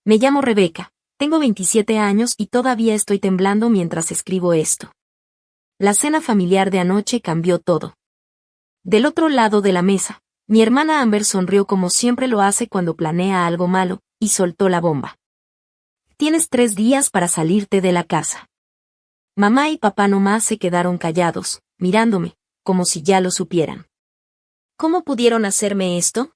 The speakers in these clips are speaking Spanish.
Me llamo Rebeca, tengo 27 años y todavía estoy temblando mientras escribo esto. La cena familiar de anoche cambió todo. Del otro lado de la mesa, mi hermana Amber sonrió como siempre lo hace cuando planea algo malo, y soltó la bomba. Tienes 3 días para salirte de la casa. Mamá y papá nomás se quedaron callados, mirándome, como si ya lo supieran. ¿Cómo pudieron hacerme esto?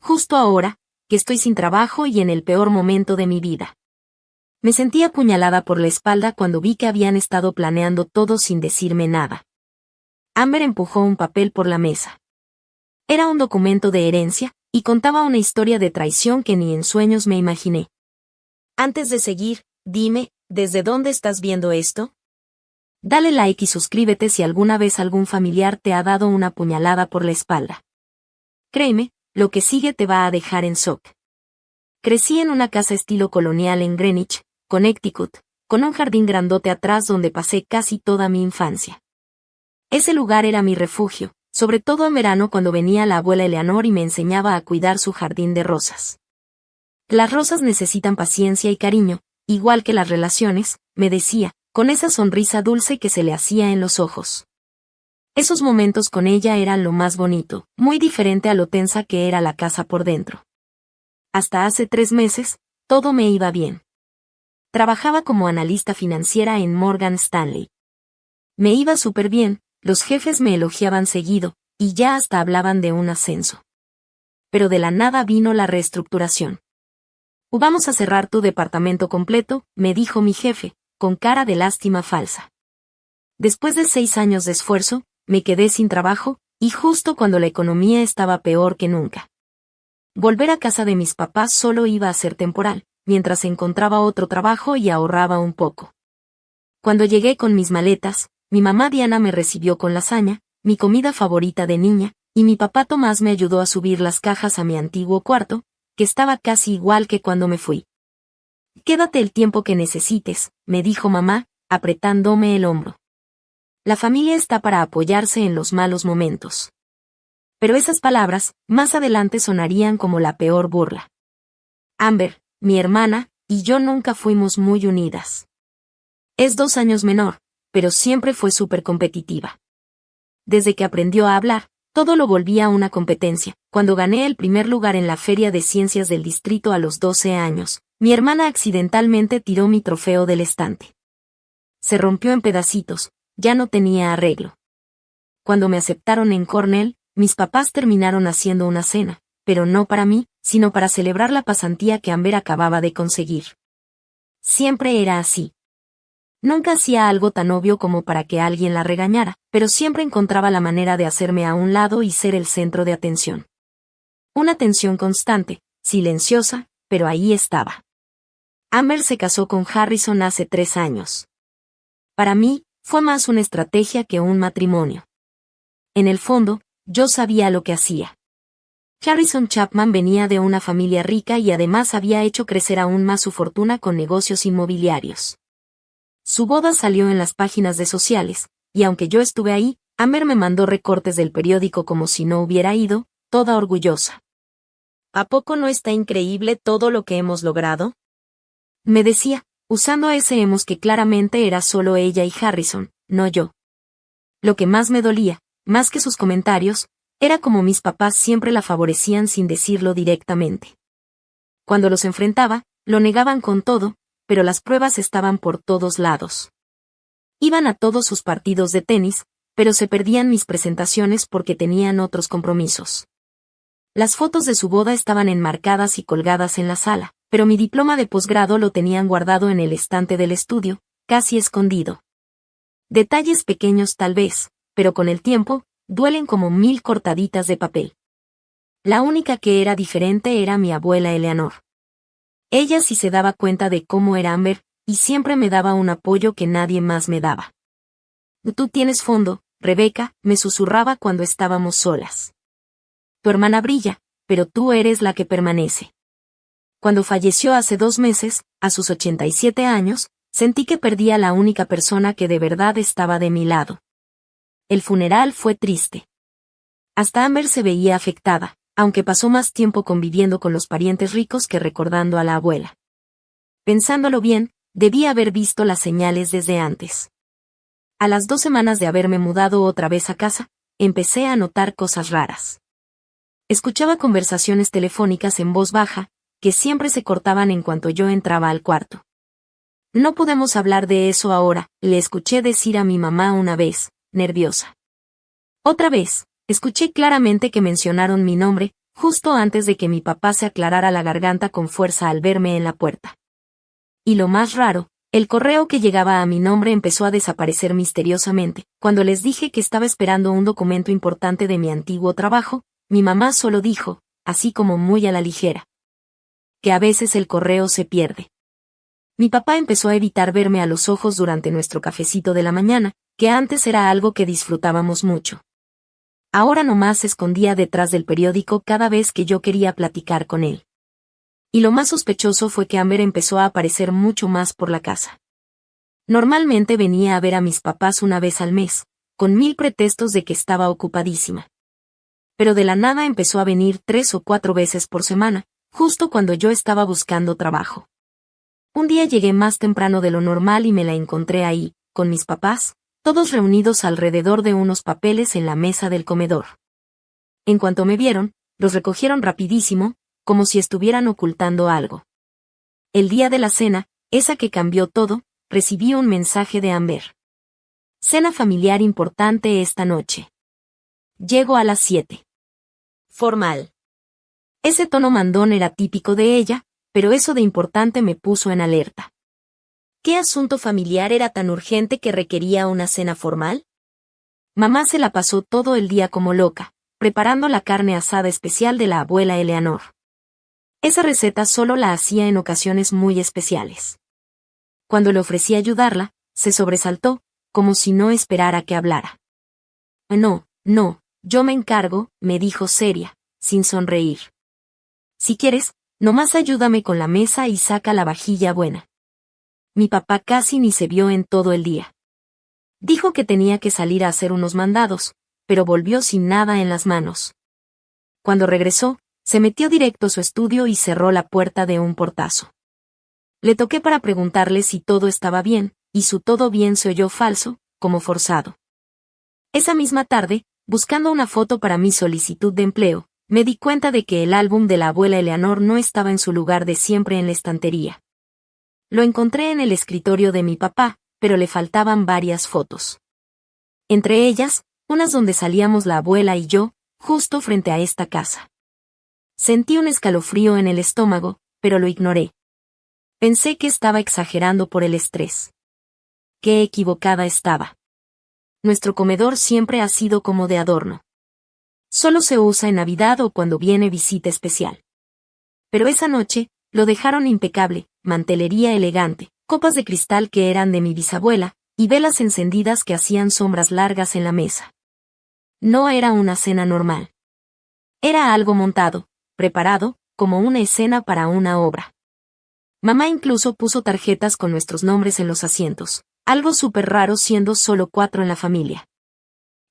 Justo ahora, que estoy sin trabajo y en el peor momento de mi vida. Me sentí apuñalada por la espalda cuando vi que habían estado planeando todo sin decirme nada. Amber empujó un papel por la mesa. Era un documento de herencia, y contaba una historia de traición que ni en sueños me imaginé. Antes de seguir, dime, ¿desde dónde estás viendo esto? Dale like y suscríbete si alguna vez algún familiar te ha dado una puñalada por la espalda. Créeme, lo que sigue te va a dejar en shock. Crecí en una casa estilo colonial en Greenwich, Connecticut, con un jardín grandote atrás donde pasé casi toda mi infancia. Ese lugar era mi refugio, sobre todo en verano cuando venía la abuela Eleanor y me enseñaba a cuidar su jardín de rosas. Las rosas necesitan paciencia y cariño, igual que las relaciones, me decía, con esa sonrisa dulce que se le hacía en los ojos. Esos momentos con ella eran lo más bonito, muy diferente a lo tensa que era la casa por dentro. Hasta hace 3 meses, todo me iba bien. Trabajaba como analista financiera en Morgan Stanley. Me iba súper bien, los jefes me elogiaban seguido, y ya hasta hablaban de un ascenso. Pero de la nada vino la reestructuración. Vamos a cerrar tu departamento completo, me dijo mi jefe, con cara de lástima falsa. Después de 6 años de esfuerzo, me quedé sin trabajo, y justo cuando la economía estaba peor que nunca. Volver a casa de mis papás solo iba a ser temporal, mientras encontraba otro trabajo y ahorraba un poco. Cuando llegué con mis maletas, mi mamá Diana me recibió con lasaña, mi comida favorita de niña, y mi papá Tomás me ayudó a subir las cajas a mi antiguo cuarto, que estaba casi igual que cuando me fui. Quédate el tiempo que necesites, me dijo mamá, apretándome el hombro. La familia está para apoyarse en los malos momentos. Pero esas palabras, más adelante sonarían como la peor burla. Amber, mi hermana, y yo nunca fuimos muy unidas. Es 2 años menor, pero siempre fue súper competitiva. Desde que aprendió a hablar, todo lo volvía una competencia. Cuando gané el primer lugar en la Feria de Ciencias del Distrito a los 12 años, mi hermana accidentalmente tiró mi trofeo del estante. Se rompió en pedacitos, ya no tenía arreglo. Cuando me aceptaron en Cornell, mis papás terminaron haciendo una cena, pero no para mí, sino para celebrar la pasantía que Amber acababa de conseguir. Siempre era así. Nunca hacía algo tan obvio como para que alguien la regañara, pero siempre encontraba la manera de hacerme a un lado y ser el centro de atención. Una atención constante, silenciosa, pero ahí estaba. Amber se casó con Harrison hace 3 años. Para mí, fue más una estrategia que un matrimonio. En el fondo, yo sabía lo que hacía. Harrison Chapman venía de una familia rica y además había hecho crecer aún más su fortuna con negocios inmobiliarios. Su boda salió en las páginas de sociales, y aunque yo estuve ahí, Amber me mandó recortes del periódico como si no hubiera ido, toda orgullosa. ¿A poco no está increíble todo lo que hemos logrado? Me decía, usando ese hemos que claramente era solo ella y Harrison, no yo. Lo que más me dolía, más que sus comentarios, era como mis papás siempre la favorecían sin decirlo directamente. Cuando los enfrentaba, lo negaban con todo, pero las pruebas estaban por todos lados. Iban a todos sus partidos de tenis, pero se perdían mis presentaciones porque tenían otros compromisos. Las fotos de su boda estaban enmarcadas y colgadas en la sala, pero mi diploma de posgrado lo tenían guardado en el estante del estudio, casi escondido. Detalles pequeños tal vez, pero con el tiempo, duelen como 1000 cortaditas de papel. La única que era diferente era mi abuela Eleanor. Ella sí se daba cuenta de cómo era Amber, y siempre me daba un apoyo que nadie más me daba. Tú tienes fondo, Rebeca, me susurraba cuando estábamos solas. Tu hermana brilla, pero tú eres la que permanece. Cuando falleció hace 2 meses, a sus 87 años, sentí que perdía a la única persona que de verdad estaba de mi lado. El funeral fue triste. Hasta Amber se veía afectada, aunque pasó más tiempo conviviendo con los parientes ricos que recordando a la abuela. Pensándolo bien, debía haber visto las señales desde antes. A las 2 semanas de haberme mudado otra vez a casa, empecé a notar cosas raras. Escuchaba conversaciones telefónicas en voz baja, que siempre se cortaban en cuanto yo entraba al cuarto. No podemos hablar de eso ahora, le escuché decir a mi mamá una vez, nerviosa. Otra vez, escuché claramente que mencionaron mi nombre, justo antes de que mi papá se aclarara la garganta con fuerza al verme en la puerta. Y lo más raro, el correo que llegaba a mi nombre empezó a desaparecer misteriosamente. Cuando les dije que estaba esperando un documento importante de mi antiguo trabajo, mi mamá solo dijo, así como muy a la ligera, que a veces el correo se pierde. Mi papá empezó a evitar verme a los ojos durante nuestro cafecito de la mañana, que antes era algo que disfrutábamos mucho. Ahora nomás se escondía detrás del periódico cada vez que yo quería platicar con él. Y lo más sospechoso fue que Amber empezó a aparecer mucho más por la casa. Normalmente venía a ver a mis papás una vez al mes, con 1000 pretextos de que estaba ocupadísima. Pero de la nada empezó a venir 3 o 4 veces por semana, justo cuando yo estaba buscando trabajo. Un día llegué más temprano de lo normal y me la encontré ahí, con mis papás, todos reunidos alrededor de unos papeles en la mesa del comedor. En cuanto me vieron, los recogieron rapidísimo, como si estuvieran ocultando algo. El día de la cena, esa que cambió todo, recibí un mensaje de Amber. Cena familiar importante esta noche. Llego a las 7. Formal. Ese tono mandón era típico de ella, pero eso de importante me puso en alerta. ¿Qué asunto familiar era tan urgente que requería una cena formal? Mamá se la pasó todo el día como loca, preparando la carne asada especial de la abuela Eleanor. Esa receta solo la hacía en ocasiones muy especiales. Cuando le ofrecí ayudarla, se sobresaltó, como si no esperara que hablara. No, yo me encargo, me dijo seria, sin sonreír. Si quieres, nomás ayúdame con la mesa y saca la vajilla buena. Mi papá casi ni se vio en todo el día. Dijo que tenía que salir a hacer unos mandados, pero volvió sin nada en las manos. Cuando regresó, se metió directo a su estudio y cerró la puerta de un portazo. Le toqué para preguntarle si todo estaba bien, y su todo bien se oyó falso, como forzado. Esa misma tarde, buscando una foto para mi solicitud de empleo, me di cuenta de que el álbum de la abuela Eleanor no estaba en su lugar de siempre en la estantería. Lo encontré en el escritorio de mi papá, pero le faltaban varias fotos. Entre ellas, unas donde salíamos la abuela y yo, justo frente a esta casa. Sentí un escalofrío en el estómago, pero lo ignoré. Pensé que estaba exagerando por el estrés. Qué equivocada estaba. Nuestro comedor siempre ha sido como de adorno. Solo se usa en Navidad o cuando viene visita especial. Pero esa noche, lo dejaron impecable, mantelería elegante, copas de cristal que eran de mi bisabuela, y velas encendidas que hacían sombras largas en la mesa. No era una cena normal. Era algo montado, preparado, como una escena para una obra. Mamá incluso puso tarjetas con nuestros nombres en los asientos, algo súper raro siendo solo 4 en la familia.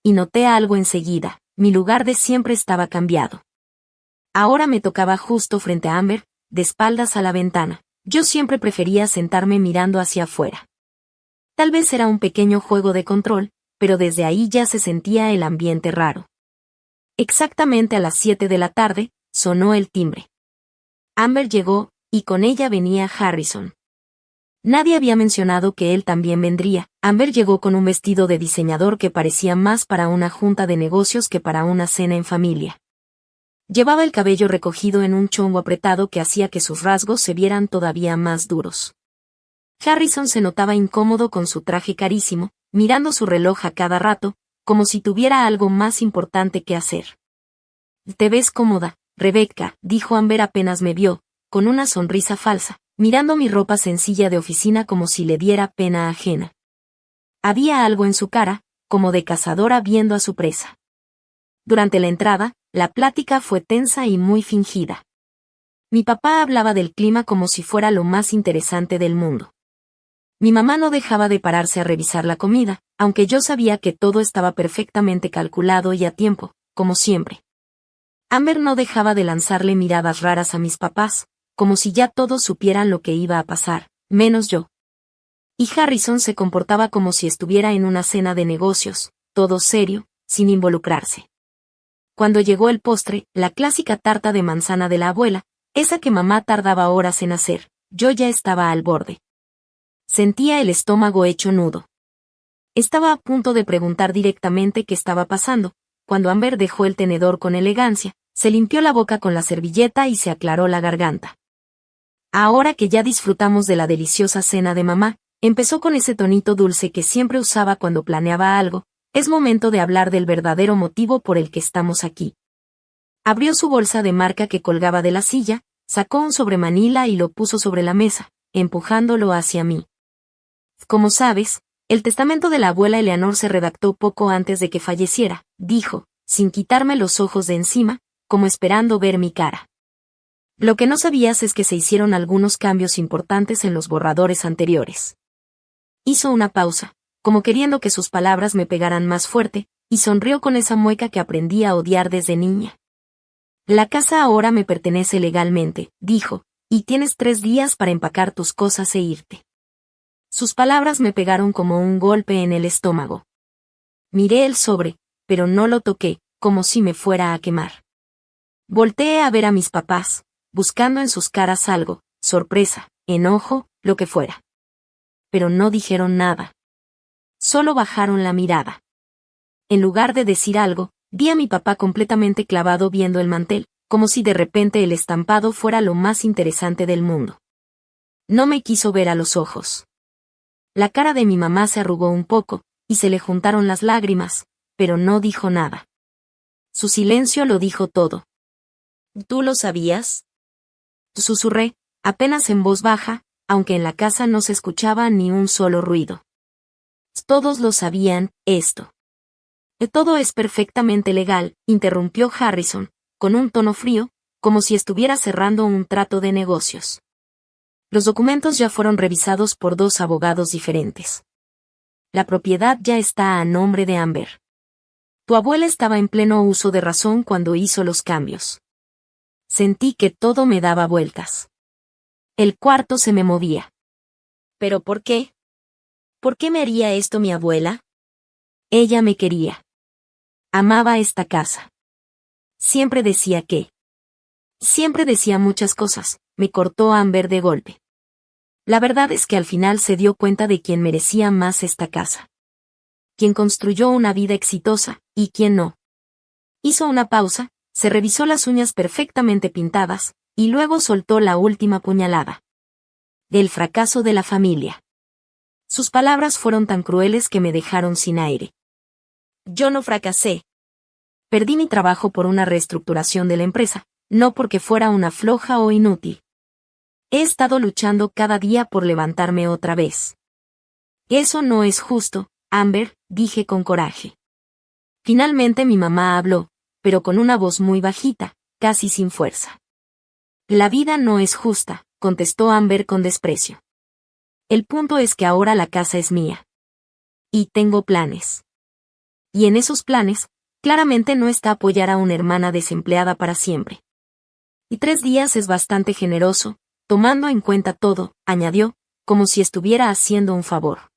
Y noté algo enseguida, mi lugar de siempre estaba cambiado. Ahora me tocaba justo frente a Amber, de espaldas a la ventana. Yo siempre prefería sentarme mirando hacia afuera. Tal vez era un pequeño juego de control, pero desde ahí ya se sentía el ambiente raro. Exactamente a las 7 de la tarde, sonó el timbre. Amber llegó, y con ella venía Harrison. Nadie había mencionado que él también vendría. Amber llegó con un vestido de diseñador que parecía más para una junta de negocios que para una cena en familia. Llevaba el cabello recogido en un chongo apretado que hacía que sus rasgos se vieran todavía más duros. Harrison se notaba incómodo con su traje carísimo, mirando su reloj a cada rato, como si tuviera algo más importante que hacer. «Te ves cómoda, Rebecca», dijo Amber apenas me vio, con una sonrisa falsa, mirando mi ropa sencilla de oficina como si le diera pena ajena. Había algo en su cara, como de cazadora viendo a su presa. Durante la entrada, la plática fue tensa y muy fingida. Mi papá hablaba del clima como si fuera lo más interesante del mundo. Mi mamá no dejaba de pararse a revisar la comida, aunque yo sabía que todo estaba perfectamente calculado y a tiempo, como siempre. Amber no dejaba de lanzarle miradas raras a mis papás, como si ya todos supieran lo que iba a pasar, menos yo. Y Harrison se comportaba como si estuviera en una cena de negocios, todo serio, sin involucrarse. Cuando llegó el postre, la clásica tarta de manzana de la abuela, esa que mamá tardaba horas en hacer, yo ya estaba al borde. Sentía el estómago hecho nudo. Estaba a punto de preguntar directamente qué estaba pasando, cuando Amber dejó el tenedor con elegancia, se limpió la boca con la servilleta y se aclaró la garganta. Ahora que ya disfrutamos de la deliciosa cena de mamá, empezó con ese tonito dulce que siempre usaba cuando planeaba algo, es momento de hablar del verdadero motivo por el que estamos aquí. Abrió su bolsa de marca que colgaba de la silla, sacó un sobremanila y lo puso sobre la mesa, empujándolo hacia mí. Como sabes, el testamento de la abuela Eleanor se redactó poco antes de que falleciera, dijo, sin quitarme los ojos de encima, como esperando ver mi cara. Lo que no sabías es que se hicieron algunos cambios importantes en los borradores anteriores. Hizo una pausa, como queriendo que sus palabras me pegaran más fuerte, y sonrió con esa mueca que aprendí a odiar desde niña. La casa ahora me pertenece legalmente, dijo, y tienes 3 días para empacar tus cosas e irte. Sus palabras me pegaron como un golpe en el estómago. Miré el sobre, pero no lo toqué, como si me fuera a quemar. Volteé a ver a mis papás, buscando en sus caras algo, sorpresa, enojo, lo que fuera. Pero no dijeron nada. Solo bajaron la mirada. En lugar de decir algo, vi a mi papá completamente clavado viendo el mantel, como si de repente el estampado fuera lo más interesante del mundo. No me quiso ver a los ojos. La cara de mi mamá se arrugó un poco, y se le juntaron las lágrimas, pero no dijo nada. Su silencio lo dijo todo. ¿Tú lo sabías? Susurré, apenas en voz baja, aunque en la casa no se escuchaba ni un solo ruido. Todos lo sabían, esto. Todo es perfectamente legal, interrumpió Harrison, con un tono frío, como si estuviera cerrando un trato de negocios. Los documentos ya fueron revisados por 2 abogados diferentes. La propiedad ya está a nombre de Amber. Tu abuela estaba en pleno uso de razón cuando hizo los cambios. Sentí que todo me daba vueltas. El cuarto se me movía. ¿Pero por qué? ¿Por qué me haría esto mi abuela? Ella me quería. Amaba esta casa. Siempre decía que. Siempre decía muchas cosas, me cortó Amber de golpe. La verdad es que al final se dio cuenta de quién merecía más esta casa. Quien construyó una vida exitosa, y quién no. Hizo una pausa, se revisó las uñas perfectamente pintadas, y luego soltó la última puñalada. Del fracaso de la familia. Sus palabras fueron tan crueles que me dejaron sin aire. Yo no fracasé. Perdí mi trabajo por una reestructuración de la empresa, no porque fuera una floja o inútil. He estado luchando cada día por levantarme otra vez. Eso no es justo, Amber, dije con coraje. Finalmente mi mamá habló, pero con una voz muy bajita, casi sin fuerza. La vida no es justa, contestó Amber con desprecio. El punto es que ahora la casa es mía. Y tengo planes. Y en esos planes, claramente no está apoyar a una hermana desempleada para siempre. Y 3 días es bastante generoso, tomando en cuenta todo, añadió, como si estuviera haciendo un favor.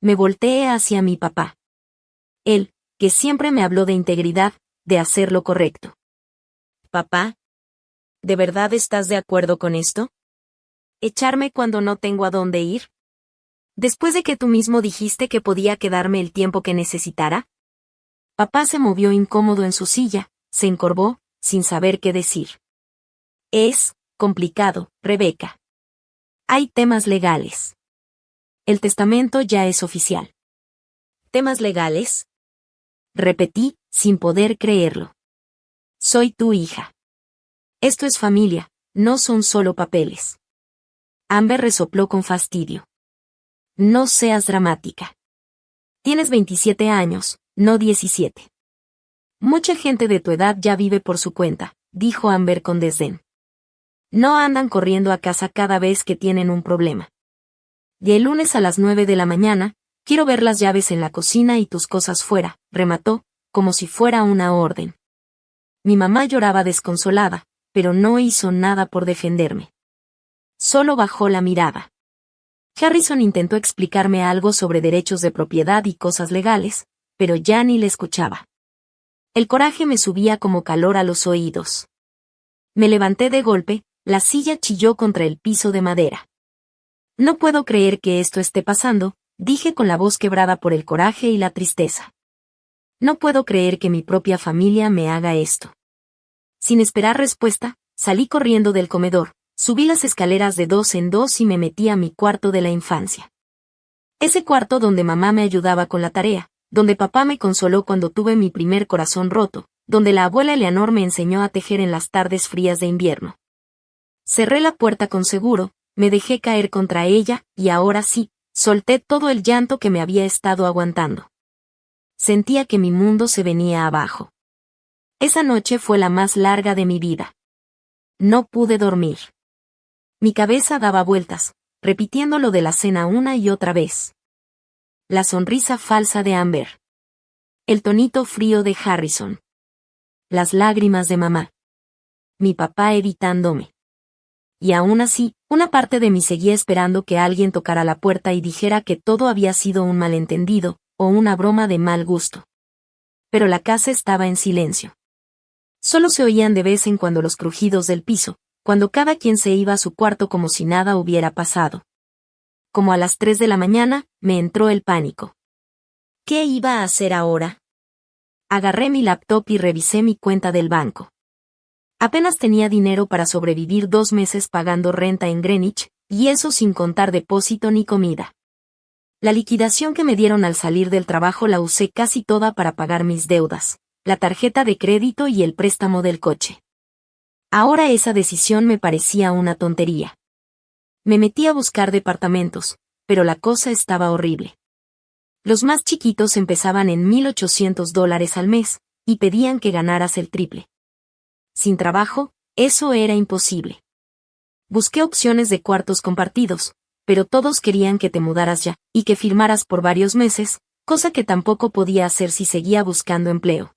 Me volteé hacia mi papá. Él, que siempre me habló de integridad, de hacer lo correcto. Papá, ¿de verdad estás de acuerdo con esto? ¿Echarme cuando no tengo a dónde ir? Después de que tú mismo dijiste que podía quedarme el tiempo que necesitara. Papá se movió incómodo en su silla, se encorvó, sin saber qué decir. Es complicado, Rebeca. Hay temas legales. El testamento ya es oficial. ¿Temas legales? Repetí, sin poder creerlo. Soy tu hija. Esto es familia, no son solo papeles. Amber resopló con fastidio. No seas dramática. Tienes 27 años, no 17. Mucha gente de tu edad ya vive por su cuenta, dijo Amber con desdén. No andan corriendo a casa cada vez que tienen un problema. Y el lunes a las 9 de la mañana, quiero ver las llaves en la cocina y tus cosas fuera, remató, como si fuera una orden. Mi mamá lloraba desconsolada, pero no hizo nada por defenderme. Solo bajó la mirada. Harrison intentó explicarme algo sobre derechos de propiedad y cosas legales, pero ya ni le escuchaba. El coraje me subía como calor a los oídos. Me levanté de golpe, la silla chilló contra el piso de madera. No puedo creer que esto esté pasando, dije con la voz quebrada por el coraje y la tristeza. No puedo creer que mi propia familia me haga esto. Sin esperar respuesta, salí corriendo del comedor, subí las escaleras de 2 en 2 y me metí a mi cuarto de la infancia. Ese cuarto donde mamá me ayudaba con la tarea, donde papá me consoló cuando tuve mi primer corazón roto, donde la abuela Eleanor me enseñó a tejer en las tardes frías de invierno. Cerré la puerta con seguro, me dejé caer contra ella, y ahora sí, solté todo el llanto que me había estado aguantando. Sentía que mi mundo se venía abajo. Esa noche fue la más larga de mi vida. No pude dormir. Mi cabeza daba vueltas, repitiendo lo de la cena una y otra vez. La sonrisa falsa de Amber. El tonito frío de Harrison. Las lágrimas de mamá. Mi papá evitándome. Y aún así, una parte de mí seguía esperando que alguien tocara la puerta y dijera que todo había sido un malentendido, o una broma de mal gusto. Pero la casa estaba en silencio. Solo se oían de vez en cuando los crujidos del piso, cuando cada quien se iba a su cuarto como si nada hubiera pasado. Como a las 3 de la mañana, me entró el pánico. ¿Qué iba a hacer ahora? Agarré mi laptop y revisé mi cuenta del banco. Apenas tenía dinero para sobrevivir 2 meses pagando renta en Greenwich, y eso sin contar depósito ni comida. La liquidación que me dieron al salir del trabajo la usé casi toda para pagar mis deudas, la tarjeta de crédito y el préstamo del coche. Ahora esa decisión me parecía una tontería. Me metí a buscar departamentos, pero la cosa estaba horrible. Los más chiquitos empezaban en $1,800 al mes, y pedían que ganaras el triple. Sin trabajo, eso era imposible. Busqué opciones de cuartos compartidos, pero todos querían que te mudaras ya, y que firmaras por varios meses, cosa que tampoco podía hacer si seguía buscando empleo.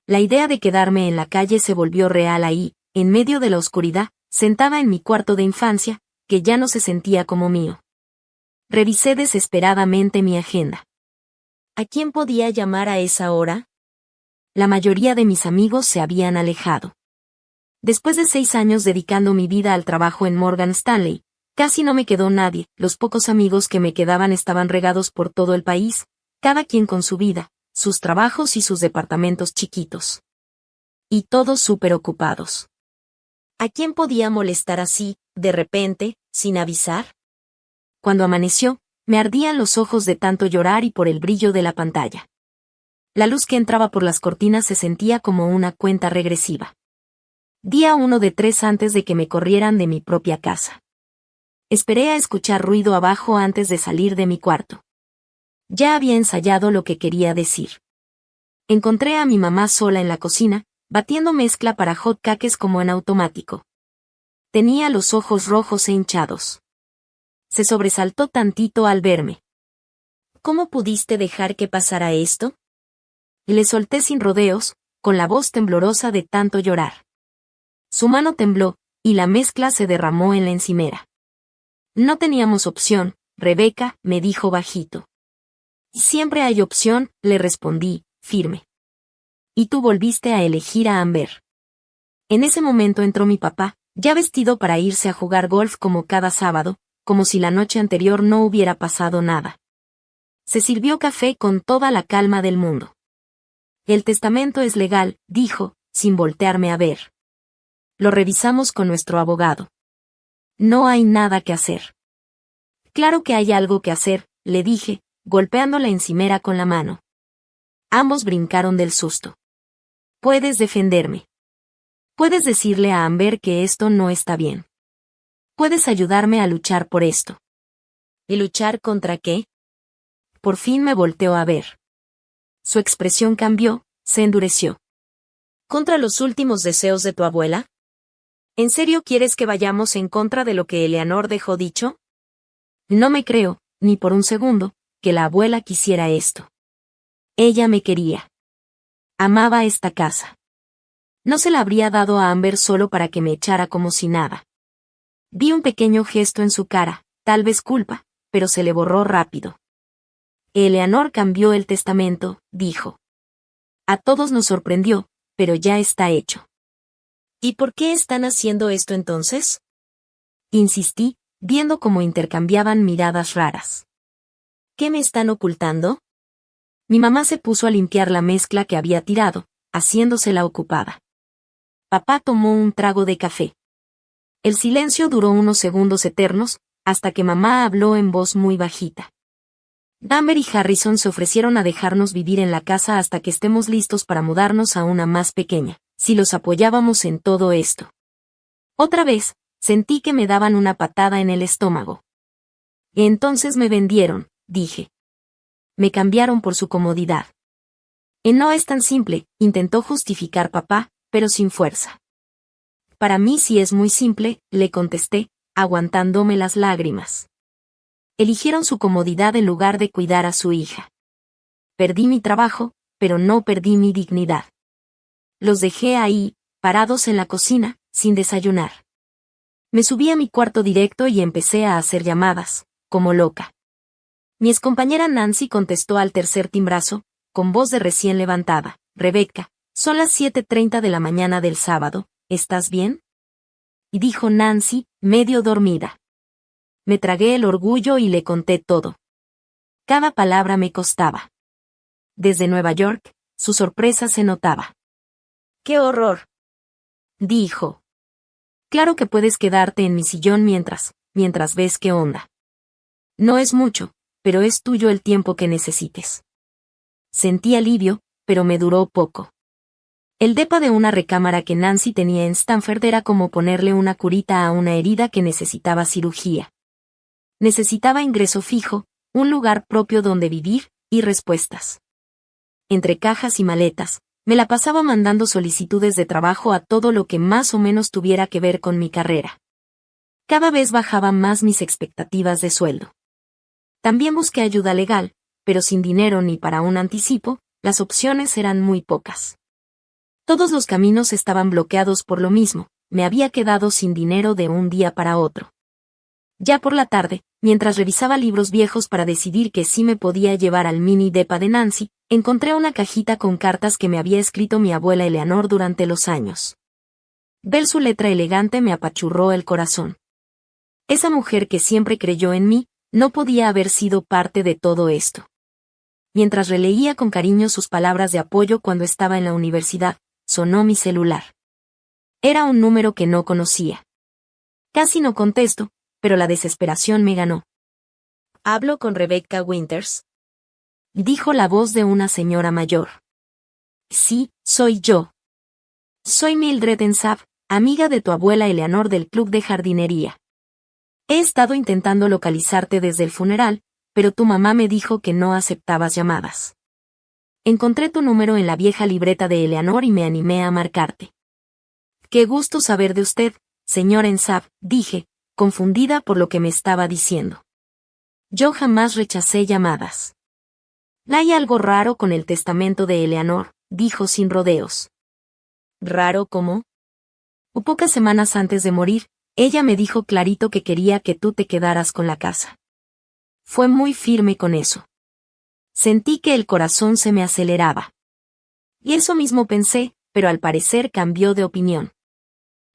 La idea de quedarme en la calle se volvió real ahí, en medio de la oscuridad, sentada en mi cuarto de infancia, que ya no se sentía como mío. Revisé desesperadamente mi agenda. ¿A quién podía llamar a esa hora? La mayoría de mis amigos se habían alejado. Después de 6 años dedicando mi vida al trabajo en Morgan Stanley, casi no me quedó nadie, los pocos amigos que me quedaban estaban regados por todo el país, cada quien con su vida, sus trabajos y sus departamentos chiquitos. Y todos súper ocupados. ¿A quién podía molestar así, de repente, sin avisar? Cuando amaneció, me ardían los ojos de tanto llorar y por el brillo de la pantalla. La luz que entraba por las cortinas se sentía como una cuenta regresiva. Día 1 de 3 antes de que me corrieran de mi propia casa. Esperé a escuchar ruido abajo antes de salir de mi cuarto. Ya había ensayado lo que quería decir. Encontré a mi mamá sola en la cocina, batiendo mezcla para hot cakes como en automático. Tenía los ojos rojos e hinchados. Se sobresaltó tantito al verme. ¿Cómo pudiste dejar que pasara esto? Y le solté sin rodeos, con la voz temblorosa de tanto llorar. Su mano tembló, y la mezcla se derramó en la encimera. No teníamos opción, Rebeca, me dijo bajito. Siempre hay opción, le respondí, firme. Y tú volviste a elegir a Amber. En ese momento entró mi papá, ya vestido para irse a jugar golf como cada sábado, como si la noche anterior no hubiera pasado nada. Se sirvió café con toda la calma del mundo. El testamento es legal, dijo, sin voltearme a ver. Lo revisamos con nuestro abogado. No hay nada que hacer. Claro que hay algo que hacer, le dije, golpeando la encimera con la mano. Ambos brincaron del susto. Puedes defenderme. Puedes decirle a Amber que esto no está bien. Puedes ayudarme a luchar por esto. ¿Y luchar contra qué? Por fin me volteó a ver. Su expresión cambió, se endureció. ¿Contra los últimos deseos de tu abuela? ¿En serio quieres que vayamos en contra de lo que Eleanor dejó dicho? No me creo, ni por un segundo, que la abuela quisiera esto. Ella me quería. Amaba esta casa. No se la habría dado a Amber solo para que me echara como si nada. Vi un pequeño gesto en su cara, tal vez culpa, pero se le borró rápido. Eleanor cambió el testamento, dijo. A todos nos sorprendió, pero ya está hecho. ¿Y por qué están haciendo esto entonces? Insistí, viendo cómo intercambiaban miradas raras. ¿Qué me están ocultando? Mi mamá se puso a limpiar la mezcla que había tirado, haciéndosela ocupada. Papá tomó un trago de café. El silencio duró unos segundos eternos, hasta que mamá habló en voz muy bajita. Amber y Harrison se ofrecieron a dejarnos vivir en la casa hasta que estemos listos para mudarnos a una más pequeña, si los apoyábamos en todo esto. Otra vez, sentí que me daban una patada en el estómago. Entonces me vendieron, dije. Me cambiaron por su comodidad. No es tan simple, intentó justificar papá, pero sin fuerza. Para mí sí es muy simple, le contesté, aguantándome las lágrimas. Eligieron su comodidad en lugar de cuidar a su hija. Perdí mi trabajo, pero no perdí mi dignidad. Los dejé ahí, parados en la cocina, sin desayunar. Me subí a mi cuarto directo y empecé a hacer llamadas, como loca. Mi excompañera Nancy contestó al tercer timbrazo, con voz de recién levantada. Rebecca, son las 7:30 de la mañana del sábado, ¿estás bien? Y dijo Nancy, medio dormida. Me tragué el orgullo y le conté todo. Cada palabra me costaba. Desde Nueva York, su sorpresa se notaba. ¡Qué horror!, dijo. Claro que puedes quedarte en mi sillón mientras ves qué onda. No es mucho, pero es tuyo el tiempo que necesites. Sentí alivio, pero me duró poco. El depa de una recámara que Nancy tenía en Stanford era como ponerle una curita a una herida que necesitaba cirugía. Necesitaba ingreso fijo, un lugar propio donde vivir, y respuestas. Entre cajas y maletas, me la pasaba mandando solicitudes de trabajo a todo lo que más o menos tuviera que ver con mi carrera. Cada vez bajaban más mis expectativas de sueldo. También busqué ayuda legal, pero sin dinero ni para un anticipo, las opciones eran muy pocas. Todos los caminos estaban bloqueados por lo mismo, me había quedado sin dinero de un día para otro. Ya por la tarde, mientras revisaba libros viejos para decidir que sí me podía llevar al mini depa de Nancy, encontré una cajita con cartas que me había escrito mi abuela Eleanor durante los años. Ver su letra elegante me apachurró el corazón. Esa mujer que siempre creyó en mí, no podía haber sido parte de todo esto. Mientras releía con cariño sus palabras de apoyo cuando estaba en la universidad, sonó mi celular. Era un número que no conocía. Casi no contesto, pero la desesperación me ganó. «¿Hablo con Rebecca Winters?», dijo la voz de una señora mayor. «Sí, soy yo. Soy Mildred Ensab, amiga de tu abuela Eleanor del club de jardinería. He estado intentando localizarte desde el funeral, pero tu mamá me dijo que no aceptabas llamadas. Encontré tu número en la vieja libreta de Eleanor y me animé a marcarte». «Qué gusto saber de usted, señor Ensab», dije, confundida por lo que me estaba diciendo. Yo jamás rechacé llamadas. «Hay algo raro con el testamento de Eleanor», dijo sin rodeos. «¿Raro cómo?». Pocas semanas antes de morir, ella me dijo clarito que quería que tú te quedaras con la casa. Fue muy firme con eso. Sentí que el corazón se me aceleraba. Y eso mismo pensé, pero al parecer cambió de opinión.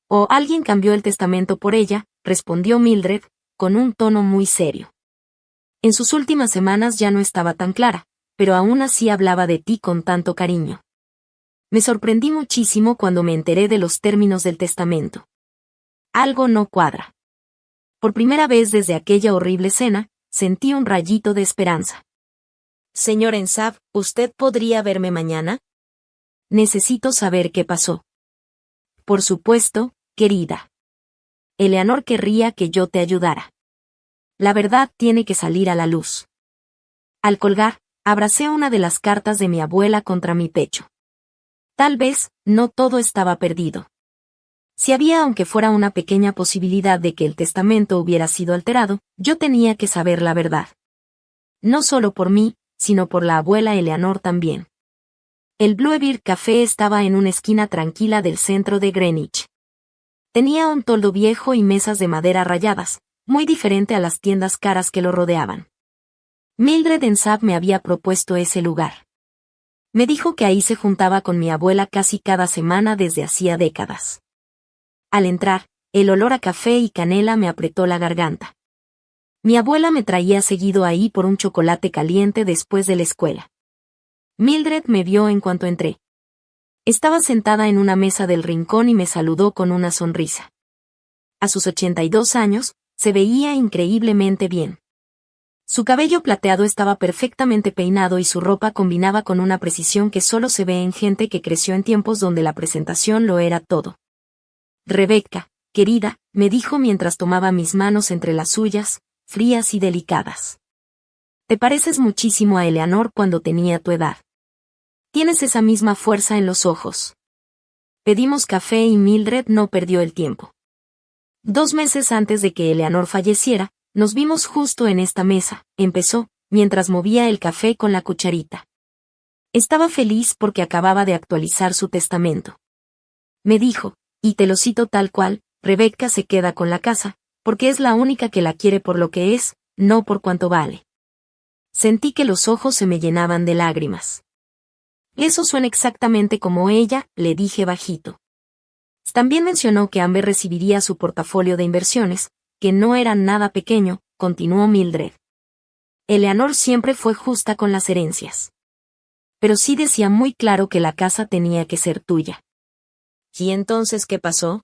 «O alguien cambió el testamento por ella», respondió Mildred, con un tono muy serio. En sus últimas semanas ya no estaba tan clara, pero aún así hablaba de ti con tanto cariño. Me sorprendí muchísimo cuando me enteré de los términos del testamento. Algo no cuadra. Por primera vez desde aquella horrible cena, sentí un rayito de esperanza. «Señor Ensab, ¿usted podría verme mañana? Necesito saber qué pasó». «Por supuesto, querida. Eleanor querría que yo te ayudara. La verdad tiene que salir a la luz». Al colgar, abracé una de las cartas de mi abuela contra mi pecho. Tal vez, no todo estaba perdido. Si había aunque fuera una pequeña posibilidad de que el testamento hubiera sido alterado, yo tenía que saber la verdad. No solo por mí, sino por la abuela Eleanor también. El Bluebird Café estaba en una esquina tranquila del centro de Greenwich. Tenía un toldo viejo y mesas de madera rayadas, muy diferente a las tiendas caras que lo rodeaban. Mildred Ensab me había propuesto ese lugar. Me dijo que ahí se juntaba con mi abuela casi cada semana desde hacía décadas. Al entrar, el olor a café y canela me apretó la garganta. Mi abuela me traía seguido ahí por un chocolate caliente después de la escuela. Mildred me vio en cuanto entré. Estaba sentada en una mesa del rincón y me saludó con una sonrisa. A sus 82 años, se veía increíblemente bien. Su cabello plateado estaba perfectamente peinado y su ropa combinaba con una precisión que solo se ve en gente que creció en tiempos donde la presentación lo era todo. Rebecca, querida, me dijo mientras tomaba mis manos entre las suyas, frías y delicadas. Te pareces muchísimo a Eleanor cuando tenía tu edad. Tienes esa misma fuerza en los ojos. Pedimos café y Mildred no perdió el tiempo. 2 meses antes de que Eleanor falleciera, nos vimos justo en esta mesa, empezó, mientras movía el café con la cucharita. Estaba feliz porque acababa de actualizar su testamento. Me dijo, y te lo cito tal cual, Rebecca se queda con la casa, porque es la única que la quiere por lo que es, no por cuánto vale. Sentí que los ojos se me llenaban de lágrimas. Eso suena exactamente como ella, le dije bajito. También mencionó que Amber recibiría su portafolio de inversiones, que no era nada pequeño, continuó Mildred. Eleanor siempre fue justa con las herencias. Pero sí decía muy claro que la casa tenía que ser tuya. ¿Y entonces qué pasó?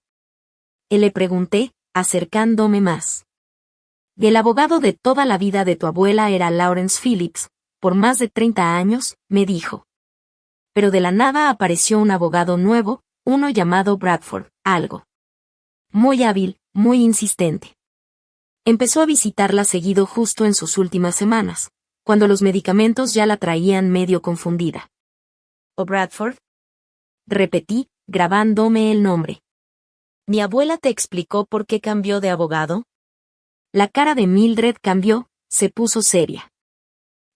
Le pregunté, acercándome más. El abogado de toda la vida de tu abuela era Lawrence Phillips, por más de 30 años, me dijo. Pero de la nada apareció un abogado nuevo, uno llamado Bradford, algo. Muy hábil, muy insistente. Empezó a visitarla seguido justo en sus últimas semanas, cuando los medicamentos ya la traían medio confundida. ¿O Bradford? Repetí, grabándome el nombre. ¿Mi abuela te explicó por qué cambió de abogado? La cara de Mildred cambió, se puso seria.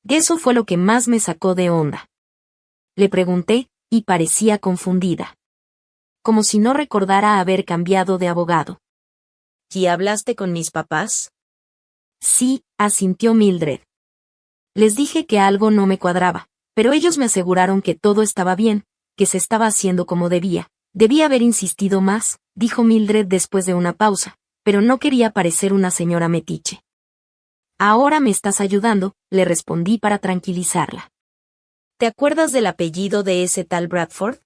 Eso fue lo que más me sacó de onda. Le pregunté, y parecía confundida. Como si no recordara haber cambiado de abogado. ¿Y hablaste con mis papás? Sí, asintió Mildred. Les dije que algo no me cuadraba, pero ellos me aseguraron que todo estaba bien, que se estaba haciendo como debía. Debía haber insistido más, dijo Mildred después de una pausa, pero no quería parecer una señora metiche. Ahora me estás ayudando, le respondí para tranquilizarla. ¿Te acuerdas del apellido de ese tal Bradford?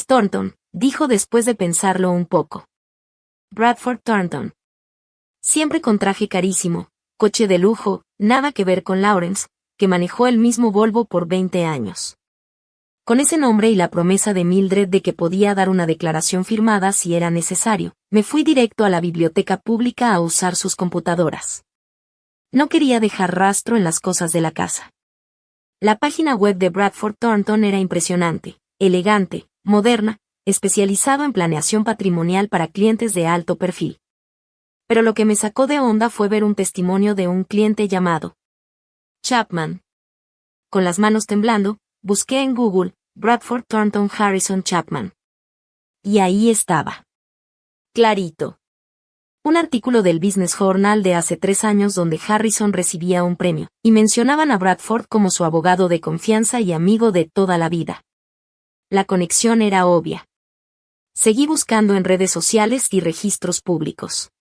Thornton, dijo después de pensarlo un poco. Bradford Thornton. Siempre con traje carísimo, coche de lujo, nada que ver con Lawrence, que manejó el mismo Volvo por 20 años. Con ese nombre y la promesa de Mildred de que podía dar una declaración firmada si era necesario, me fui directo a la biblioteca pública a usar sus computadoras. No quería dejar rastro en las cosas de la casa. La página web de Bradford Thornton era impresionante, elegante, moderna, especializado en planeación patrimonial para clientes de alto perfil. Pero lo que me sacó de onda fue ver un testimonio de un cliente llamado Chapman. Con las manos temblando, busqué en Google, Bradford Thornton Harrison Chapman. Y ahí estaba. Clarito. Un artículo del Business Journal de hace 3 años donde Harrison recibía un premio, y mencionaban a Bradford como su abogado de confianza y amigo de toda la vida. La conexión era obvia. Seguí buscando en redes sociales y registros públicos.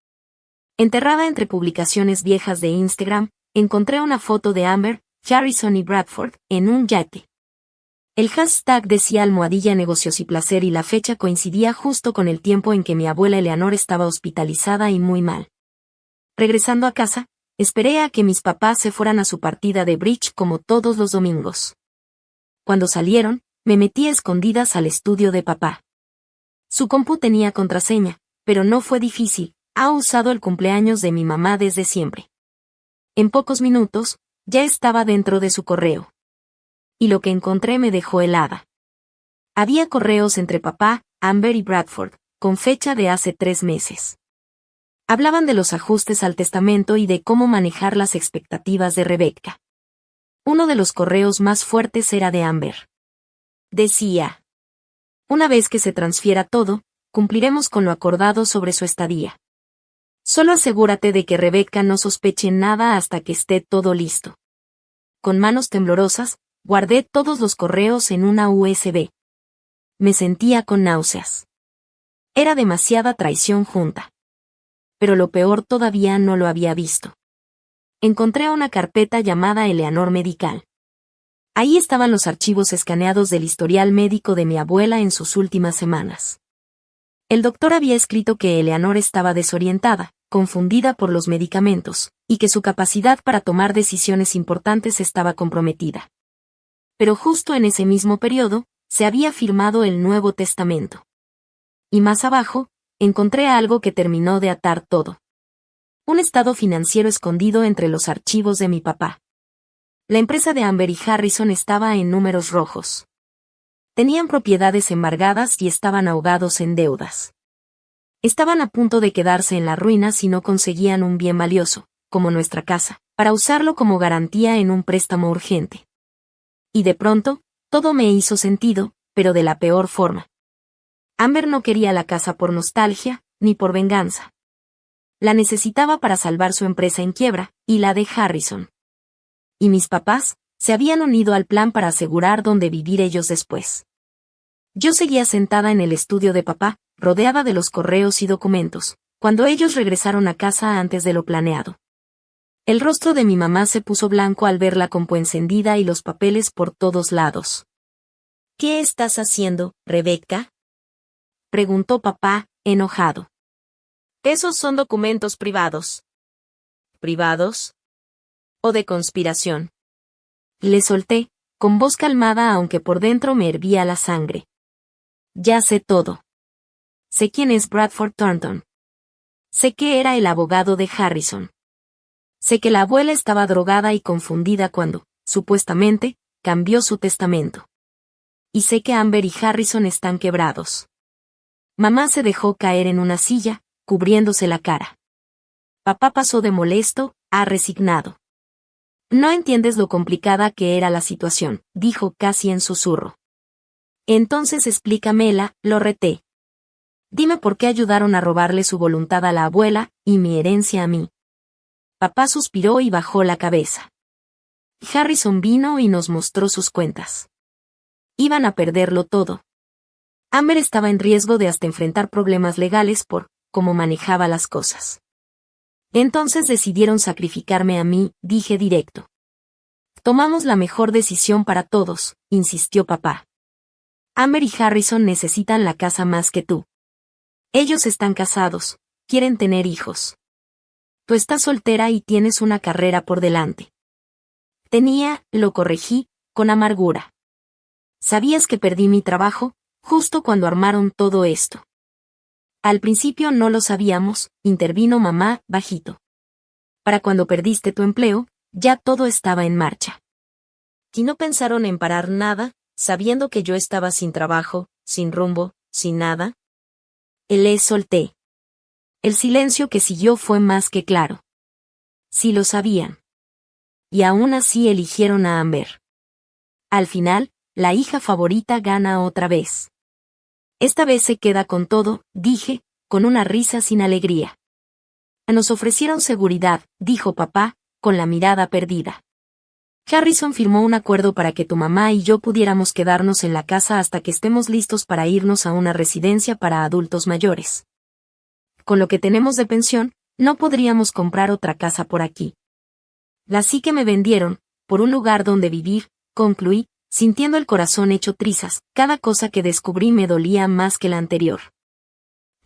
Enterrada entre publicaciones viejas de Instagram, encontré una foto de Amber, Harrison y Bradford, en un yate. El hashtag decía _negocios y placer y la fecha coincidía justo con el tiempo en que mi abuela Eleanor estaba hospitalizada y muy mal. Regresando a casa, esperé a que mis papás se fueran a su partida de bridge como todos los domingos. Cuando salieron, me metí a escondidas al estudio de papá. Su compu tenía contraseña, pero no fue difícil, ha usado el cumpleaños de mi mamá desde siempre. En pocos minutos, ya estaba dentro de su correo. Y lo que encontré me dejó helada. Había correos entre papá, Amber y Bradford, con fecha de hace 3 meses. Hablaban de los ajustes al testamento y de cómo manejar las expectativas de Rebecca. Uno de los correos más fuertes era de Amber. decía. Una vez que se transfiera todo, cumpliremos con lo acordado sobre su estadía. Solo asegúrate de que Rebecca no sospeche nada hasta que esté todo listo. Con manos temblorosas, guardé todos los correos en una USB. Me sentía con náuseas. Era demasiada traición junta. Pero lo peor todavía no lo había visto. Encontré una carpeta llamada Eleanor Medical. Ahí estaban los archivos escaneados del historial médico de mi abuela en sus últimas semanas. El doctor había escrito que Eleanor estaba desorientada, confundida por los medicamentos, y que su capacidad para tomar decisiones importantes estaba comprometida. Pero justo en ese mismo periodo, se había firmado el Nuevo Testamento. Y más abajo, encontré algo que terminó de atar todo. Un estado financiero escondido entre los archivos de mi papá. La empresa de Amber y Harrison estaba en números rojos. Tenían propiedades embargadas y estaban ahogados en deudas. Estaban a punto de quedarse en la ruina si no conseguían un bien valioso, como nuestra casa, para usarlo como garantía en un préstamo urgente. Y de pronto, todo me hizo sentido, pero de la peor forma. Amber no quería la casa por nostalgia, ni por venganza. La necesitaba para salvar su empresa en quiebra, y la de Harrison. Y mis papás se habían unido al plan para asegurar dónde vivir ellos después. Yo seguía sentada en el estudio de papá, rodeada de los correos y documentos, cuando ellos regresaron a casa antes de lo planeado. El rostro de mi mamá se puso blanco al ver la compu encendida y los papeles por todos lados. ¿Qué estás haciendo, Rebecca?, preguntó papá, enojado. Esos son documentos privados. ¿Privados? ¿O de conspiración? Le solté, con voz calmada aunque por dentro me hervía la sangre. Ya sé todo. Sé quién es Bradford Thornton. Sé que era el abogado de Harrison. Sé que la abuela estaba drogada y confundida cuando, supuestamente, cambió su testamento. Y sé que Amber y Harrison están quebrados. Mamá se dejó caer en una silla, cubriéndose la cara. Papá pasó de molesto a resignado. No entiendes lo complicada que era la situación, dijo casi en susurro. Entonces explícamela, lo reté. Dime por qué ayudaron a robarle su voluntad a la abuela, y mi herencia a mí. Papá suspiró y bajó la cabeza. Harrison vino y nos mostró sus cuentas. Iban a perderlo todo. Amber estaba en riesgo de hasta enfrentar problemas legales por cómo manejaba las cosas. Entonces decidieron sacrificarme a mí, dije directo. Tomamos la mejor decisión para todos, insistió papá. Amber y Harrison necesitan la casa más que tú. Ellos están casados, quieren tener hijos. Tú estás soltera y tienes una carrera por delante. Lo corregí, con amargura. ¿Sabías que perdí mi trabajo, justo cuando armaron todo esto? Al principio no lo sabíamos, intervino mamá, bajito. Para cuando perdiste tu empleo, ya todo estaba en marcha. Y no pensaron en parar nada, sabiendo que yo estaba sin trabajo, sin rumbo, sin nada. Le solté. El silencio que siguió fue más que claro. Sí lo sabían. Y aún así eligieron a Amber. Al final, la hija favorita gana otra vez. Esta vez se queda con todo, dije, con una risa sin alegría. Nos ofrecieron seguridad, dijo papá, con la mirada perdida. Harrison firmó un acuerdo para que tu mamá y yo pudiéramos quedarnos en la casa hasta que estemos listos para irnos a una residencia para adultos mayores. Con lo que tenemos de pensión, no podríamos comprar otra casa por aquí. Así que me vendieron, por un lugar donde vivir, concluí, sintiendo el corazón hecho trizas, cada cosa que descubrí me dolía más que la anterior.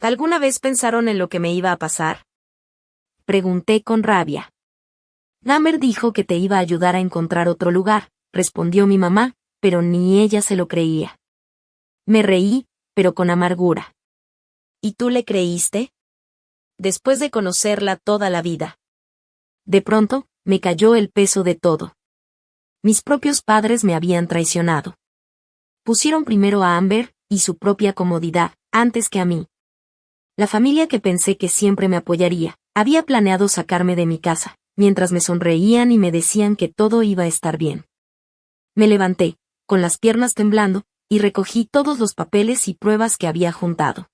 ¿Alguna vez pensaron en lo que me iba a pasar?, pregunté con rabia. Amber dijo que te iba a ayudar a encontrar otro lugar, respondió mi mamá, pero ni ella se lo creía. Me reí, pero con amargura. ¿Y tú le creíste? Después de conocerla toda la vida. De pronto, me cayó el peso de todo. Mis propios padres me habían traicionado. Pusieron primero a Amber y su propia comodidad, antes que a mí. La familia que pensé que siempre me apoyaría, había planeado sacarme de mi casa, mientras me sonreían y me decían que todo iba a estar bien. Me levanté, con las piernas temblando, y recogí todos los papeles y pruebas que había juntado.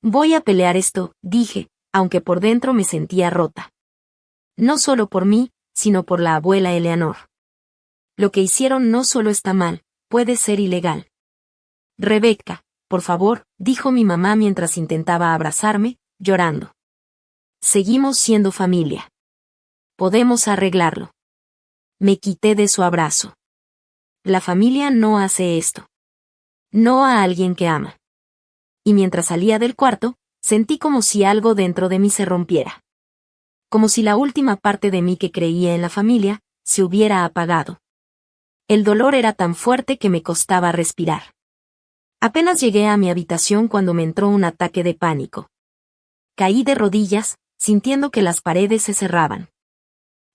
Voy a pelear esto, dije, aunque por dentro me sentía rota. No solo por mí, sino por la abuela Eleanor. Lo que hicieron no solo está mal, puede ser ilegal. Rebecca, por favor, dijo mi mamá mientras intentaba abrazarme, llorando. Seguimos siendo familia. Podemos arreglarlo. Me quité de su abrazo. La familia no hace esto. No a alguien que ama. Y mientras salía del cuarto, sentí como si algo dentro de mí se rompiera. Como si la última parte de mí que creía en la familia, se hubiera apagado. El dolor era tan fuerte que me costaba respirar. Apenas llegué a mi habitación cuando me entró un ataque de pánico. Caí de rodillas, sintiendo que las paredes se cerraban.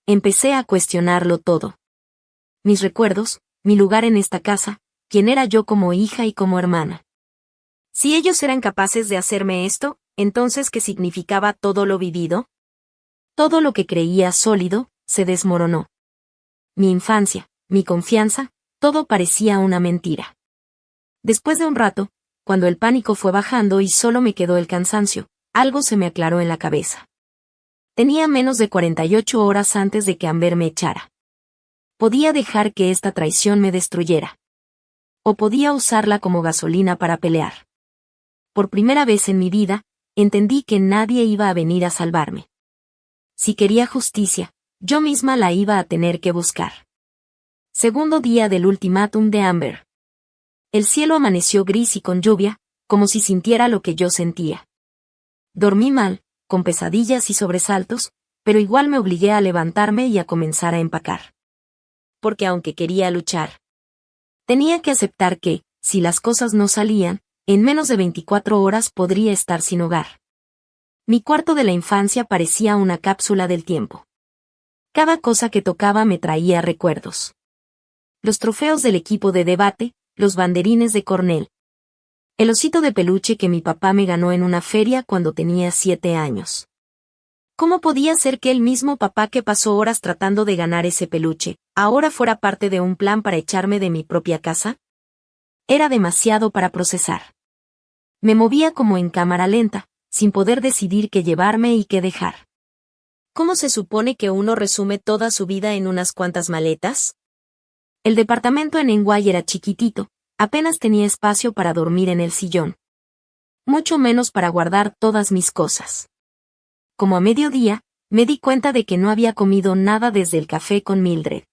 Empecé a cuestionarlo todo. Mis recuerdos, mi lugar en esta casa, quién era yo como hija y como hermana. Si ellos eran capaces de hacerme esto, entonces ¿qué significaba todo lo vivido? Todo lo que creía sólido, se desmoronó. Mi infancia, mi confianza, todo parecía una mentira. Después de un rato, cuando el pánico fue bajando y solo me quedó el cansancio, algo se me aclaró en la cabeza. Tenía menos de 48 horas antes de que Amber me echara. Podía dejar que esta traición me destruyera. O podía usarla como gasolina para pelear. Por primera vez en mi vida, entendí que nadie iba a venir a salvarme. Si quería justicia, yo misma la iba a tener que buscar. Segundo día del ultimátum de Amber. El cielo amaneció gris y con lluvia, como si sintiera lo que yo sentía. Dormí mal, con pesadillas y sobresaltos, pero igual me obligué a levantarme y a comenzar a empacar. Porque aunque quería luchar, tenía que aceptar que, si las cosas no salían, en menos de 24 horas podría estar sin hogar. Mi cuarto de la infancia parecía una cápsula del tiempo. Cada cosa que tocaba me traía recuerdos. Los trofeos del equipo de debate, los banderines de Cornell. El osito de peluche que mi papá me ganó en una feria cuando tenía 7 años. ¿Cómo podía ser que el mismo papá que pasó horas tratando de ganar ese peluche, ahora fuera parte de un plan para echarme de mi propia casa? Era demasiado para procesar. Me movía como en cámara lenta, sin poder decidir qué llevarme y qué dejar. ¿Cómo se supone que uno resume toda su vida en unas cuantas maletas? El departamento en Enway era chiquitito, apenas tenía espacio para dormir en el sillón. Mucho menos para guardar todas mis cosas. Como a mediodía, me di cuenta de que no había comido nada desde el café con Mildred.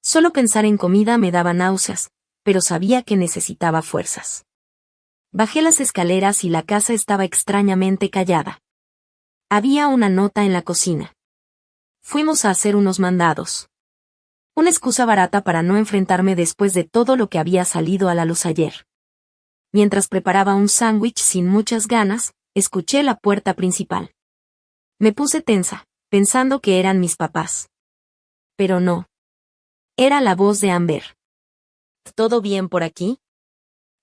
Solo pensar en comida me daba náuseas, pero sabía que necesitaba fuerzas. Bajé las escaleras y la casa estaba extrañamente callada. Había una nota en la cocina. Fuimos a hacer unos mandados. Una excusa barata para no enfrentarme después de todo lo que había salido a la luz ayer. Mientras preparaba un sándwich sin muchas ganas, escuché la puerta principal. Me puse tensa, pensando que eran mis papás. Pero no. Era la voz de Amber. ¿Todo bien por aquí?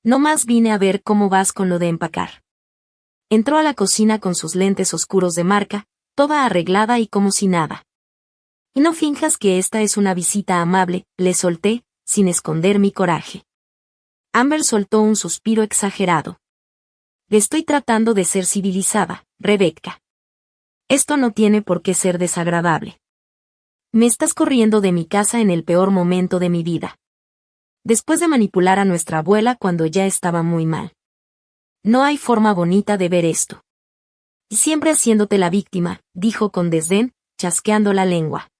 No más vine a ver cómo vas con lo de empacar. Entró a la cocina con sus lentes oscuros de marca, toda arreglada y como si nada. Y no finjas que esta es una visita amable, le solté, sin esconder mi coraje. Amber soltó un suspiro exagerado. Le estoy tratando de ser civilizada, Rebecca. Esto no tiene por qué ser desagradable. Me estás corriendo de mi casa en el peor momento de mi vida. Después de manipular a nuestra abuela cuando ya estaba muy mal. No hay forma bonita de ver esto. Y siempre haciéndote la víctima, dijo con desdén, chasqueando la lengua.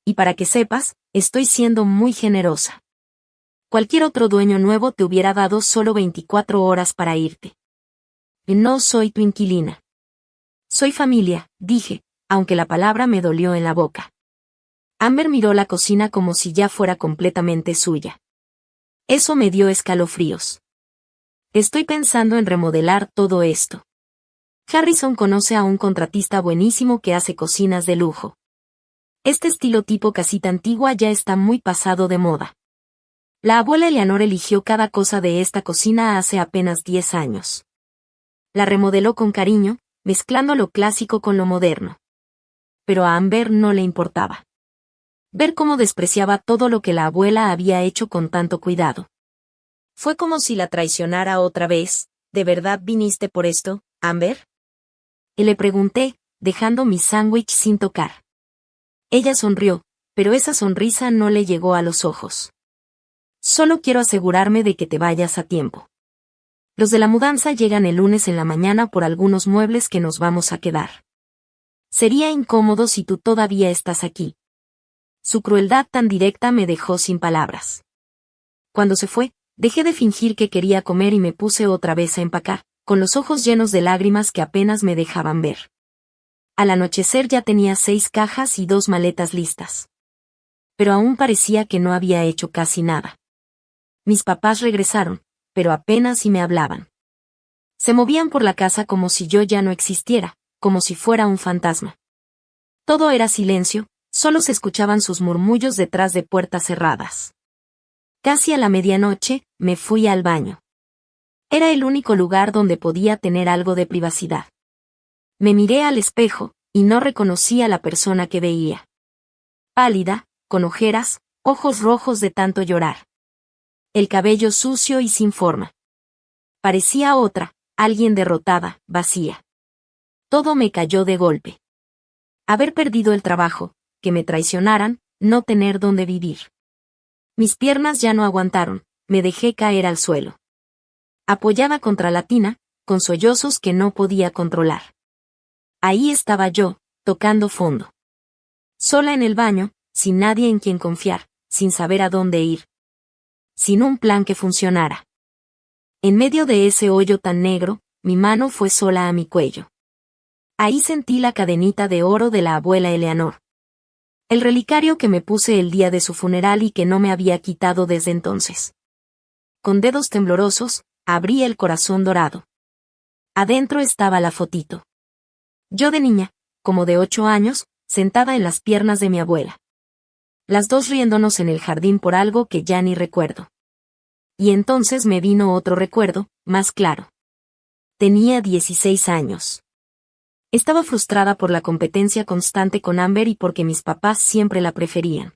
Y para que sepas, estoy siendo muy generosa. Cualquier otro dueño nuevo te hubiera dado solo 24 horas para irte. Y no soy tu inquilina. Soy familia, dije, aunque la palabra me dolió en la boca. Amber miró la cocina como si ya fuera completamente suya. Eso me dio escalofríos. Estoy pensando en remodelar todo esto. Harrison conoce a un contratista buenísimo que hace cocinas de lujo. Este estilo tipo casita antigua ya está muy pasado de moda. La abuela Eleanor eligió cada cosa de esta cocina hace apenas 10 años. La remodeló con cariño, mezclando lo clásico con lo moderno. Pero a Amber no le importaba. Ver cómo despreciaba todo lo que la abuela había hecho con tanto cuidado. Fue como si la traicionara otra vez. ¿De verdad viniste por esto, Amber? Y le pregunté, dejando mi sándwich sin tocar. Ella sonrió, pero esa sonrisa no le llegó a los ojos. Solo quiero asegurarme de que te vayas a tiempo. Los de la mudanza llegan el lunes en la mañana por algunos muebles que nos vamos a quedar. Sería incómodo si tú todavía estás aquí. Su crueldad tan directa me dejó sin palabras. Cuando se fue, dejé de fingir que quería comer y me puse otra vez a empacar, con los ojos llenos de lágrimas que apenas me dejaban ver. Al anochecer ya tenía 6 cajas y 2 maletas listas. Pero aún parecía que no había hecho casi nada. Mis papás regresaron, pero apenas si me hablaban. Se movían por la casa como si yo ya no existiera, como si fuera un fantasma. Todo era silencio, solo se escuchaban sus murmullos detrás de puertas cerradas. Casi a la medianoche, me fui al baño. Era el único lugar donde podía tener algo de privacidad. Me miré al espejo, y no reconocí a la persona que veía. Pálida, con ojeras, ojos rojos de tanto llorar. El cabello sucio y sin forma. Parecía otra, alguien derrotada, vacía. Todo me cayó de golpe. Haber perdido el trabajo, que me traicionaran, no tener dónde vivir. Mis piernas ya no aguantaron, me dejé caer al suelo. Apoyada contra la tina, con sollozos que no podía controlar. Ahí estaba yo, tocando fondo. Sola en el baño, sin nadie en quien confiar, sin saber a dónde ir. Sin un plan que funcionara. En medio de ese hoyo tan negro, mi mano fue sola a mi cuello. Ahí sentí la cadenita de oro de la abuela Eleanor. El relicario que me puse el día de su funeral y que no me había quitado desde entonces. Con dedos temblorosos, abrí el corazón dorado. Adentro estaba la fotito. Yo de niña, como de 8 años, sentada en las piernas de mi abuela. Las dos riéndonos en el jardín por algo que ya ni recuerdo. Y entonces me vino otro recuerdo, más claro. Tenía 16 años. Estaba frustrada por la competencia constante con Amber y porque mis papás siempre la preferían.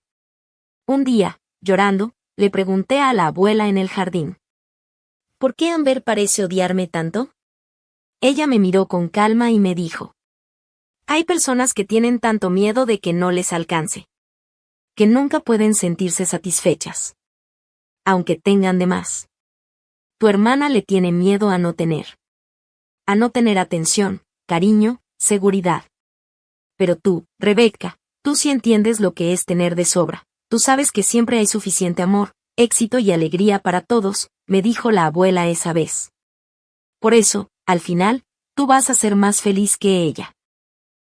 Un día, llorando, le pregunté a la abuela en el jardín. ¿Por qué Amber parece odiarme tanto? Ella me miró con calma y me dijo. Hay personas que tienen tanto miedo de que no les alcance. Que nunca pueden sentirse satisfechas. Aunque tengan de más. Tu hermana le tiene miedo a no tener. A no tener atención, cariño, seguridad. Pero tú, Rebeca, tú sí entiendes lo que es tener de sobra. Tú sabes que siempre hay suficiente amor, éxito y alegría para todos, me dijo la abuela esa vez. Por eso, al final, tú vas a ser más feliz que ella.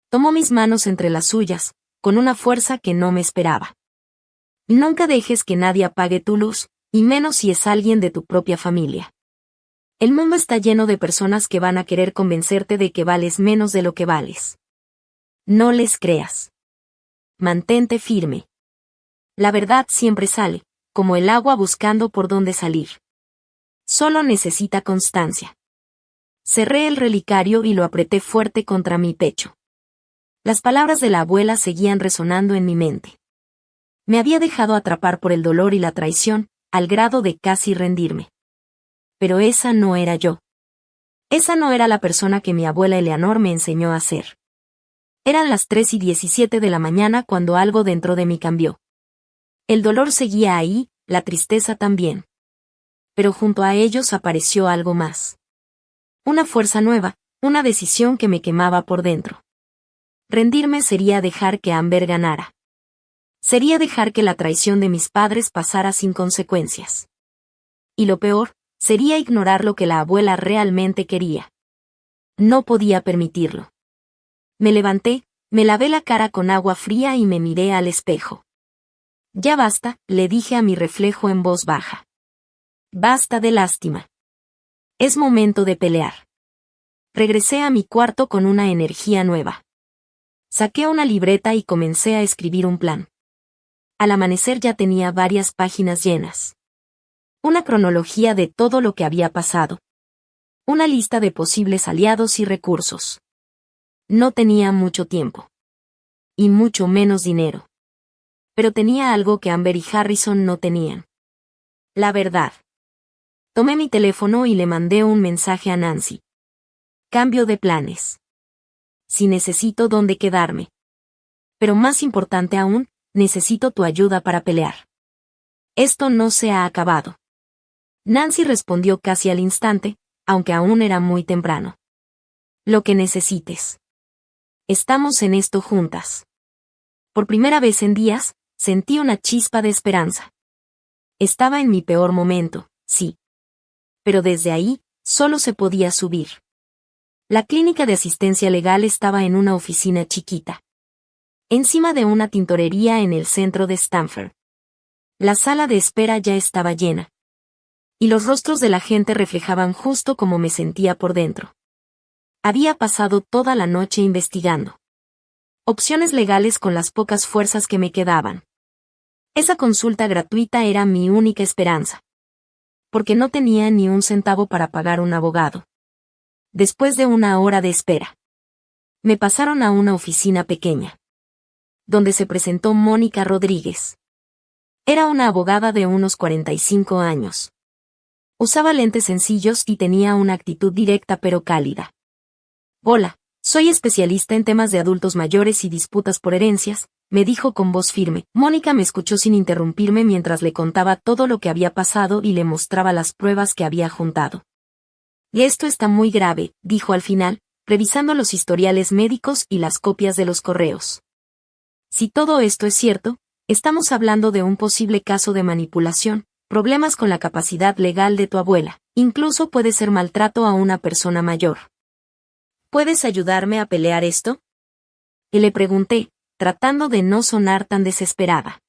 Tomó mis manos entre las suyas, con una fuerza que no me esperaba. Nunca dejes que nadie apague tu luz, y menos si es alguien de tu propia familia. El mundo está lleno de personas que van a querer convencerte de que vales menos de lo que vales. No les creas. Mantente firme. La verdad siempre sale, como el agua buscando por dónde salir. Solo necesita constancia. Cerré el relicario y lo apreté fuerte contra mi pecho. Las palabras de la abuela seguían resonando en mi mente. Me había dejado atrapar por el dolor y la traición, al grado de casi rendirme. Pero esa no era yo. Esa no era la persona que mi abuela Eleanor me enseñó a ser. Eran las 3:17 de la mañana cuando algo dentro de mí cambió. El dolor seguía ahí, la tristeza también. Pero junto a ellos apareció algo más. Una fuerza nueva, una decisión que me quemaba por dentro. Rendirme sería dejar que Amber ganara. Sería dejar que la traición de mis padres pasara sin consecuencias. Y lo peor, sería ignorar lo que la abuela realmente quería. No podía permitirlo. Me levanté, me lavé la cara con agua fría y me miré al espejo. Ya basta, le dije a mi reflejo en voz baja. Basta de lástima. Es momento de pelear. Regresé a mi cuarto con una energía nueva. Saqué una libreta y comencé a escribir un plan. Al amanecer ya tenía varias páginas llenas. Una cronología de todo lo que había pasado. Una lista de posibles aliados y recursos. No tenía mucho tiempo. Y mucho menos dinero. Pero tenía algo que Amber y Harrison no tenían. La verdad. Tomé mi teléfono y le mandé un mensaje a Nancy. Cambio de planes. Si necesito dónde quedarme. Pero más importante aún, necesito tu ayuda para pelear. Esto no se ha acabado. Nancy respondió casi al instante, aunque aún era muy temprano. Lo que necesites. Estamos en esto juntas. Por primera vez en días, sentí una chispa de esperanza. Estaba en mi peor momento, sí. Pero desde ahí, solo se podía subir. La clínica de asistencia legal estaba en una oficina chiquita. Encima de una tintorería en el centro de Stamford. La sala de espera ya estaba llena. Y los rostros de la gente reflejaban justo cómo me sentía por dentro. Había pasado toda la noche investigando opciones legales con las pocas fuerzas que me quedaban. Esa consulta gratuita era mi única esperanza. Porque no tenía ni un centavo para pagar un abogado. Después de una hora de espera, me pasaron a una oficina pequeña, donde se presentó Mónica Rodríguez. Era una abogada de unos 45 años. Usaba lentes sencillos y tenía una actitud directa pero cálida. Hola, soy especialista en temas de adultos mayores y disputas por herencias, me dijo con voz firme. Mónica me escuchó sin interrumpirme mientras le contaba todo lo que había pasado y le mostraba las pruebas que había juntado. Y esto está muy grave, dijo al final, revisando los historiales médicos y las copias de los correos. Si todo esto es cierto, estamos hablando de un posible caso de manipulación, problemas con la capacidad legal de tu abuela, incluso puede ser maltrato a una persona mayor. ¿Puedes ayudarme a pelear esto? Y le pregunté, tratando de no sonar tan desesperada.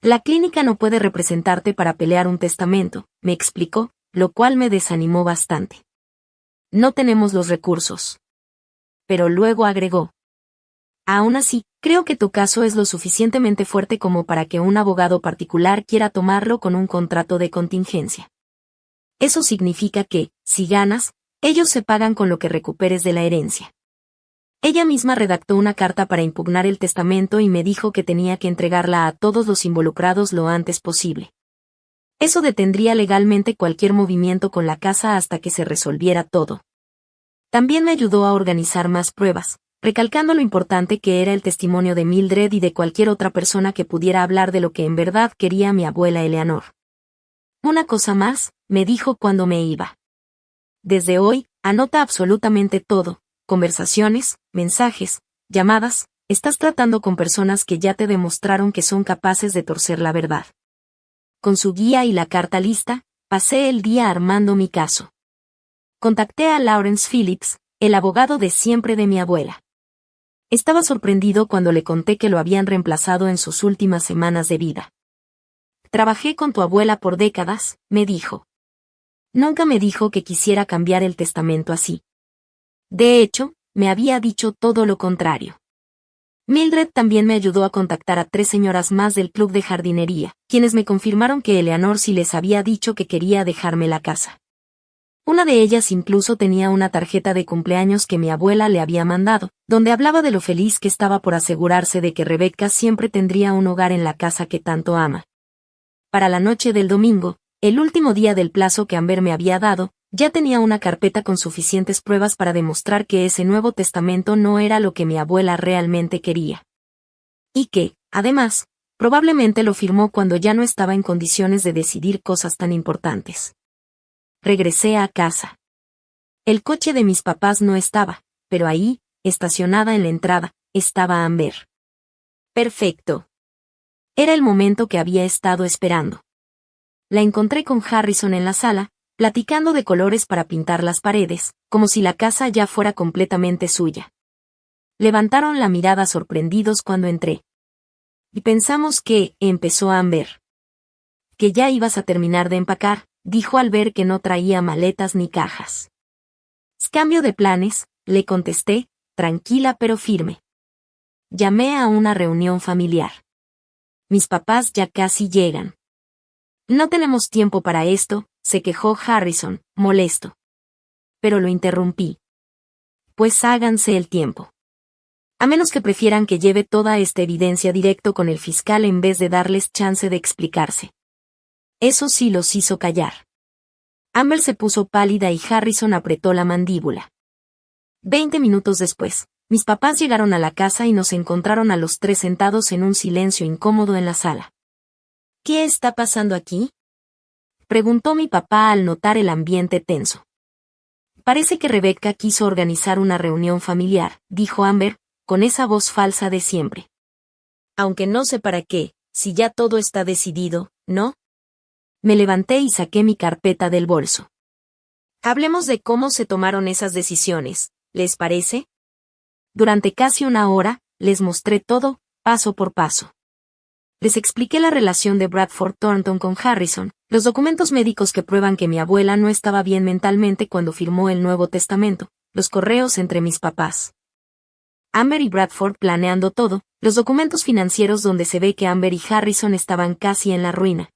La clínica no puede representarte para pelear un testamento, me explicó, lo cual me desanimó bastante. No tenemos los recursos. Pero luego agregó. Aún así, creo que tu caso es lo suficientemente fuerte como para que un abogado particular quiera tomarlo con un contrato de contingencia. Eso significa que, si ganas, ellos se pagan con lo que recuperes de la herencia. Ella misma redactó una carta para impugnar el testamento y me dijo que tenía que entregarla a todos los involucrados lo antes posible. Eso detendría legalmente cualquier movimiento con la casa hasta que se resolviera todo. También me ayudó a organizar más pruebas, recalcando lo importante que era el testimonio de Mildred y de cualquier otra persona que pudiera hablar de lo que en verdad quería mi abuela Eleanor. Una cosa más, me dijo cuando me iba. Desde hoy, anota absolutamente todo, conversaciones, mensajes, llamadas, estás tratando con personas que ya te demostraron que son capaces de torcer la verdad. Con su guía y la carta lista, pasé el día armando mi caso. Contacté a Lawrence Phillips, el abogado de siempre de mi abuela. Estaba sorprendido cuando le conté que lo habían reemplazado en sus últimas semanas de vida. Trabajé con tu abuela por décadas, me dijo. Nunca me dijo que quisiera cambiar el testamento así. De hecho, me había dicho todo lo contrario. Mildred también me ayudó a contactar a 3 señoras más del club de jardinería, quienes me confirmaron que Eleanor sí les había dicho que quería dejarme la casa. Una de ellas incluso tenía una tarjeta de cumpleaños que mi abuela le había mandado, donde hablaba de lo feliz que estaba por asegurarse de que Rebecca siempre tendría un hogar en la casa que tanto ama. Para la noche del domingo, el último día del plazo que Amber me había dado, ya tenía una carpeta con suficientes pruebas para demostrar que ese nuevo testamento no era lo que mi abuela realmente quería. Y que, además, probablemente lo firmó cuando ya no estaba en condiciones de decidir cosas tan importantes. Regresé a casa. El coche de mis papás no estaba, pero ahí, estacionada en la entrada, estaba Amber. Perfecto. Era el momento que había estado esperando. La encontré con Harrison en la sala, platicando de colores para pintar las paredes, como si la casa ya fuera completamente suya. Levantaron la mirada sorprendidos cuando entré. Y pensamos que, empezó Amber. Que ya ibas a terminar de empacar, dijo al ver que no traía maletas ni cajas. Cambio de planes, le contesté, tranquila pero firme. Llamé a una reunión familiar. Mis papás ya casi llegan. No tenemos tiempo para esto, se quejó Harrison, molesto. Pero lo interrumpí. Pues háganse el tiempo. A menos que prefieran que lleve toda esta evidencia directo con el fiscal en vez de darles chance de explicarse. Eso sí los hizo callar. Amber se puso pálida y Harrison apretó la mandíbula. 20 minutos después, mis papás llegaron a la casa y nos encontraron a los tres sentados en un silencio incómodo en la sala. ¿Qué está pasando aquí?, preguntó mi papá al notar el ambiente tenso. Parece que Rebecca quiso organizar una reunión familiar, dijo Amber, con esa voz falsa de siempre. Aunque no sé para qué, si ya todo está decidido, ¿no? Me levanté y saqué mi carpeta del bolso. Hablemos de cómo se tomaron esas decisiones, ¿les parece? Durante casi una hora, les mostré todo, paso por paso. Les expliqué la relación de Bradford Thornton con Harrison, los documentos médicos que prueban que mi abuela no estaba bien mentalmente cuando firmó el Nuevo Testamento, los correos entre mis papás. Amber y Bradford planeando todo, los documentos financieros donde se ve que Amber y Harrison estaban casi en la ruina.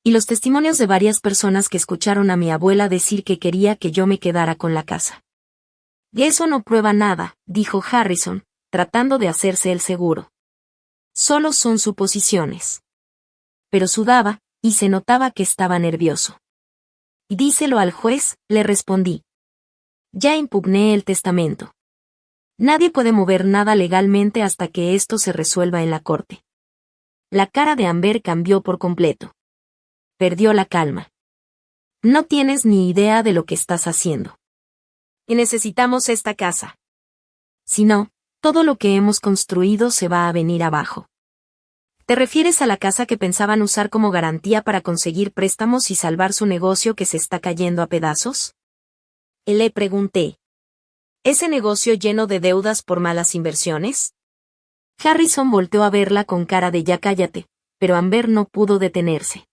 Y los testimonios de varias personas que escucharon a mi abuela decir que quería que yo me quedara con la casa. Y eso no prueba nada, dijo Harrison, tratando de hacerse el seguro. Solo son suposiciones. Pero sudaba, y se notaba que estaba nervioso. Y díselo al juez, le respondí. Ya impugné el testamento. Nadie puede mover nada legalmente hasta que esto se resuelva en la corte. La cara de Amber cambió por completo. Perdió la calma. No tienes ni idea de lo que estás haciendo. Y necesitamos esta casa. Si no, todo lo que hemos construido se va a venir abajo. ¿Te refieres a la casa que pensaban usar como garantía para conseguir préstamos y salvar su negocio que se está cayendo a pedazos? Le pregunté. ¿Ese negocio lleno de deudas por malas inversiones? Harrison volteó a verla con cara de ya cállate, pero Amber no pudo detenerse.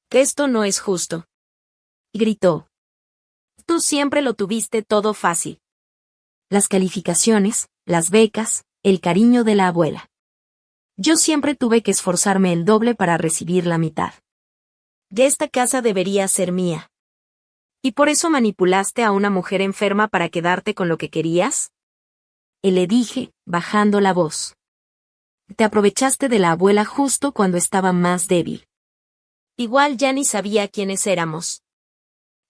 Que esto no es justo. Y gritó. Tú siempre lo tuviste todo fácil. Las calificaciones, las becas, el cariño de la abuela. Yo siempre tuve que esforzarme el doble para recibir la mitad. Y esta casa debería ser mía. ¿Y por eso manipulaste a una mujer enferma para quedarte con lo que querías? Le dije, bajando la voz. Te aprovechaste de la abuela justo cuando estaba más débil. Igual ya ni sabía quiénes éramos.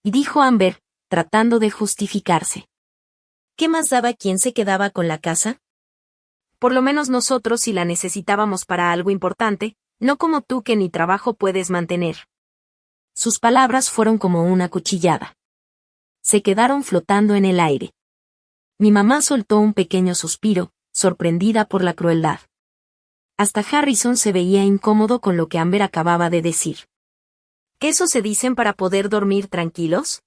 Y dijo Amber, tratando de justificarse. ¿Qué más daba quién se quedaba con la casa? Por lo menos nosotros si la necesitábamos para algo importante, no como tú que ni trabajo puedes mantener. Sus palabras fueron como una cuchillada. Se quedaron flotando en el aire. Mi mamá soltó un pequeño suspiro, sorprendida por la crueldad. Hasta Harrison se veía incómodo con lo que Amber acababa de decir. ¿Qué eso se dicen para poder dormir tranquilos?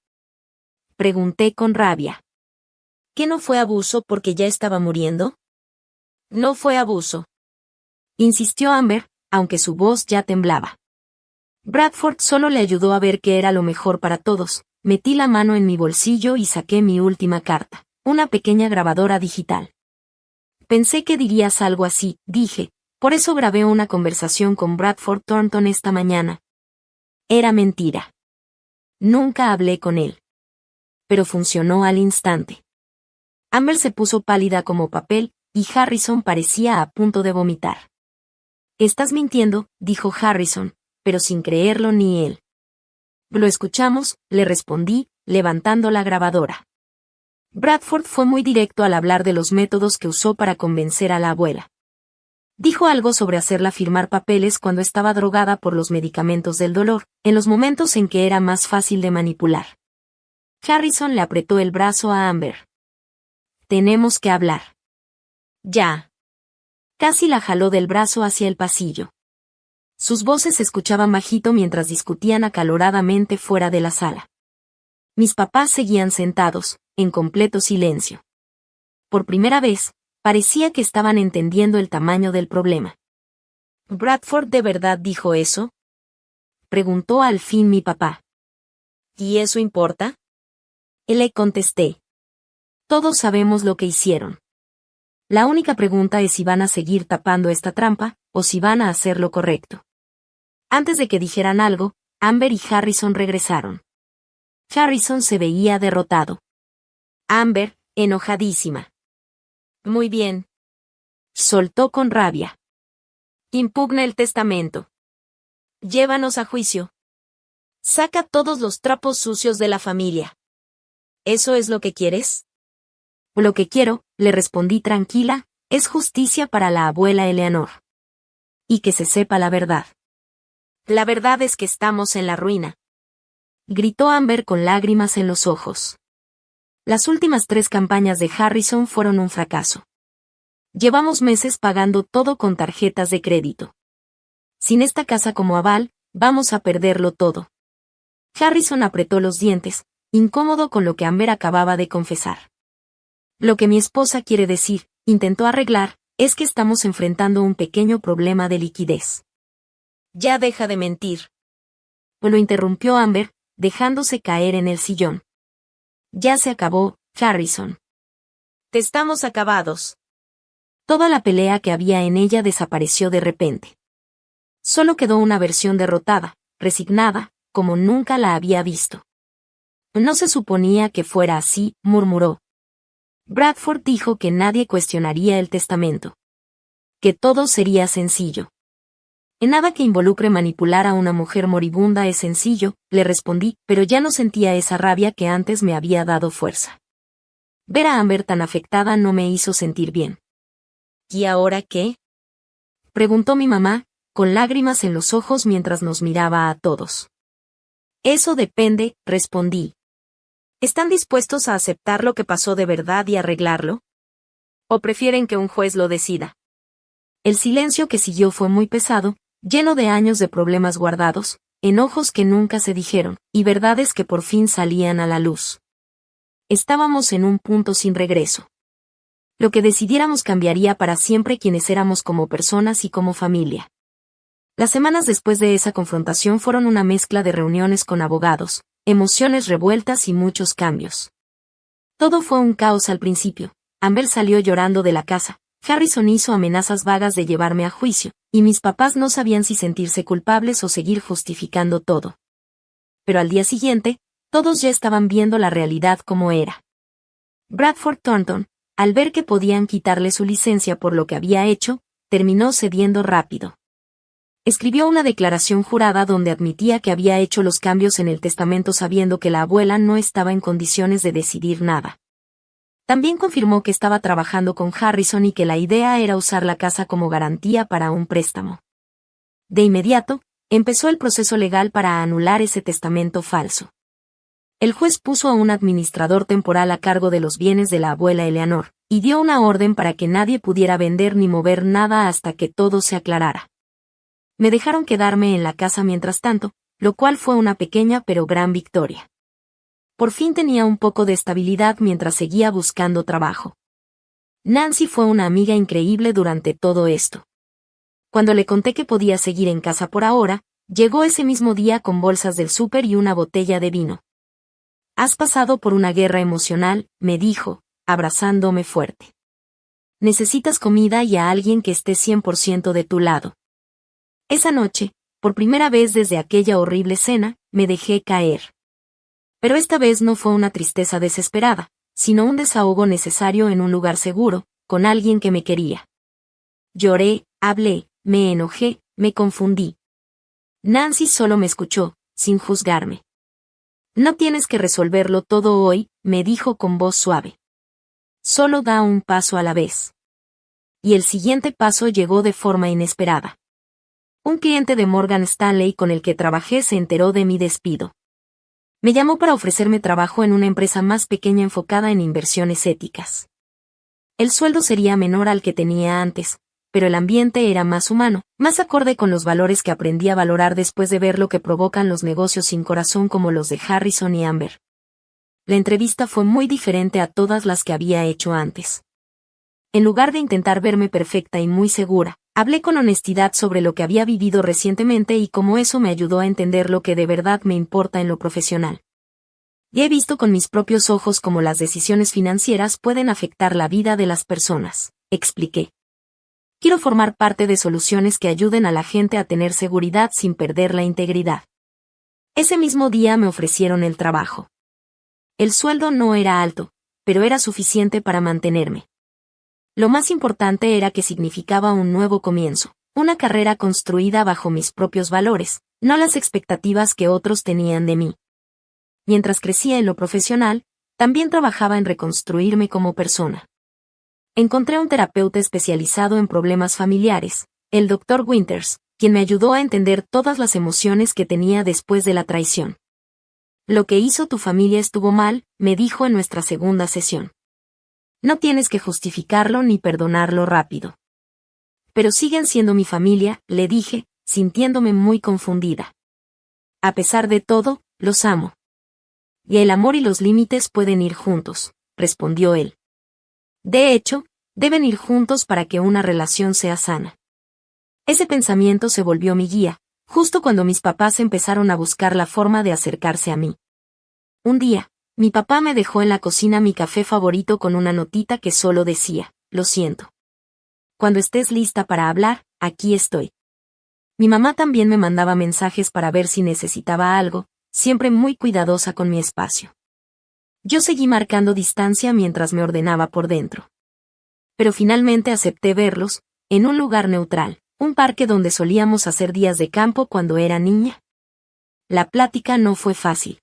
Pregunté con rabia. ¿Qué no fue abuso porque ya estaba muriendo? No fue abuso. Insistió Amber, aunque su voz ya temblaba. Bradford solo le ayudó a ver que era lo mejor para todos. Metí la mano en mi bolsillo y saqué mi última carta, una pequeña grabadora digital. Pensé que dirías algo así, dije, por eso grabé una conversación con Bradford Thornton esta mañana. Era mentira. Nunca hablé con él. Pero funcionó al instante. Amber se puso pálida como papel, y Harrison parecía a punto de vomitar. Estás mintiendo, dijo Harrison, pero sin creerlo ni él. Lo escuchamos, le respondí, levantando la grabadora. Bradford fue muy directo al hablar de los métodos que usó para convencer a la abuela. Dijo algo sobre hacerla firmar papeles cuando estaba drogada por los medicamentos del dolor, en los momentos en que era más fácil de manipular. Harrison le apretó el brazo a Amber. Tenemos que hablar. Ya. Casi la jaló del brazo hacia el pasillo. Sus voces se escuchaban bajito mientras discutían acaloradamente fuera de la sala. Mis papás seguían sentados, en completo silencio. Por primera vez, parecía que estaban entendiendo el tamaño del problema. ¿Bradford de verdad dijo eso?, preguntó al fin mi papá. ¿Y eso importa? Le contesté. Todos sabemos lo que hicieron. La única pregunta es si van a seguir tapando esta trampa, o si van a hacer lo correcto. Antes de que dijeran algo, Amber y Harrison regresaron. Harrison se veía derrotado. Amber, enojadísima. Muy bien. Soltó con rabia. Impugna el testamento. Llévanos a juicio. Saca todos los trapos sucios de la familia. ¿Eso es lo que quieres? Lo que quiero, le respondí tranquila, es justicia para la abuela Eleanor. Y que se sepa la verdad. La verdad es que estamos en la ruina. Gritó Amber con lágrimas en los ojos. Las últimas 3 campañas de Harrison fueron un fracaso. Llevamos meses pagando todo con tarjetas de crédito. Sin esta casa como aval, vamos a perderlo todo. Harrison apretó los dientes, incómodo con lo que Amber acababa de confesar. Lo que mi esposa quiere decir, intentó arreglar, es que estamos enfrentando un pequeño problema de liquidez. Ya deja de mentir. Lo interrumpió Amber, dejándose caer en el sillón. Ya se acabó, Harrison. Te estamos acabados. Toda la pelea que había en ella desapareció de repente. Solo quedó una versión derrotada, resignada, como nunca la había visto. No se suponía que fuera así, murmuró. Bradford dijo que nadie cuestionaría el testamento. Que todo sería sencillo. En nada que involucre manipular a una mujer moribunda es sencillo, le respondí, pero ya no sentía esa rabia que antes me había dado fuerza. Ver a Amber tan afectada no me hizo sentir bien. ¿Y ahora qué? Preguntó mi mamá, con lágrimas en los ojos mientras nos miraba a todos. Eso depende, respondí. ¿Están dispuestos a aceptar lo que pasó de verdad y arreglarlo? ¿O prefieren que un juez lo decida? El silencio que siguió fue muy pesado, lleno de años de problemas guardados, enojos que nunca se dijeron, y verdades que por fin salían a la luz. Estábamos en un punto sin regreso. Lo que decidiéramos cambiaría para siempre quienes éramos como personas y como familia. Las semanas después de esa confrontación fueron una mezcla de reuniones con abogados, emociones revueltas y muchos cambios. Todo fue un caos al principio. Amber salió llorando de la casa, Harrison hizo amenazas vagas de llevarme a juicio, y mis papás no sabían si sentirse culpables o seguir justificando todo. Pero al día siguiente, todos ya estaban viendo la realidad como era. Bradford Thornton, al ver que podían quitarle su licencia por lo que había hecho, terminó cediendo rápido. Escribió una declaración jurada donde admitía que había hecho los cambios en el testamento sabiendo que la abuela no estaba en condiciones de decidir nada. También confirmó que estaba trabajando con Harrison y que la idea era usar la casa como garantía para un préstamo. De inmediato, empezó el proceso legal para anular ese testamento falso. El juez puso a un administrador temporal a cargo de los bienes de la abuela Eleanor, y dio una orden para que nadie pudiera vender ni mover nada hasta que todo se aclarara. Me dejaron quedarme en la casa mientras tanto, lo cual fue una pequeña pero gran victoria. Por fin tenía un poco de estabilidad mientras seguía buscando trabajo. Nancy fue una amiga increíble durante todo esto. Cuando le conté que podía seguir en casa por ahora, llegó ese mismo día con bolsas del súper y una botella de vino. Has pasado por una guerra emocional, me dijo, abrazándome fuerte. Necesitas comida y a alguien que esté 100% de tu lado. Esa noche, por primera vez desde aquella horrible cena, me dejé caer. Pero esta vez no fue una tristeza desesperada, sino un desahogo necesario en un lugar seguro, con alguien que me quería. Lloré, hablé, me enojé, me confundí. Nancy solo me escuchó, sin juzgarme. No tienes que resolverlo todo hoy, me dijo con voz suave. Solo da un paso a la vez. Y el siguiente paso llegó de forma inesperada. Un cliente de Morgan Stanley con el que trabajé se enteró de mi despido. Me llamó para ofrecerme trabajo en una empresa más pequeña enfocada en inversiones éticas. El sueldo sería menor al que tenía antes, pero el ambiente era más humano, más acorde con los valores que aprendí a valorar después de ver lo que provocan los negocios sin corazón como los de Harrison y Amber. La entrevista fue muy diferente a todas las que había hecho antes. En lugar de intentar verme perfecta y muy segura, hablé con honestidad sobre lo que había vivido recientemente y cómo eso me ayudó a entender lo que de verdad me importa en lo profesional. Y he visto con mis propios ojos cómo las decisiones financieras pueden afectar la vida de las personas, expliqué. Quiero formar parte de soluciones que ayuden a la gente a tener seguridad sin perder la integridad. Ese mismo día me ofrecieron el trabajo. El sueldo no era alto, pero era suficiente para mantenerme. Lo más importante era que significaba un nuevo comienzo, una carrera construida bajo mis propios valores, no las expectativas que otros tenían de mí. Mientras crecía en lo profesional, también trabajaba en reconstruirme como persona. Encontré un terapeuta especializado en problemas familiares, el Dr. Winters, quien me ayudó a entender todas las emociones que tenía después de la traición. Lo que hizo tu familia estuvo mal, me dijo en nuestra segunda sesión. No tienes que justificarlo ni perdonarlo rápido. Pero siguen siendo mi familia, le dije, sintiéndome muy confundida. A pesar de todo, los amo. Y el amor y los límites pueden ir juntos, respondió él. De hecho, deben ir juntos para que una relación sea sana. Ese pensamiento se volvió mi guía, justo cuando mis papás empezaron a buscar la forma de acercarse a mí. Un día, mi papá me dejó en la cocina mi café favorito con una notita que solo decía, lo siento. Cuando estés lista para hablar, aquí estoy. Mi mamá también me mandaba mensajes para ver si necesitaba algo, siempre muy cuidadosa con mi espacio. Yo seguí marcando distancia mientras me ordenaba por dentro. Pero finalmente acepté verlos, en un lugar neutral, un parque donde solíamos hacer días de campo cuando era niña. La plática no fue fácil.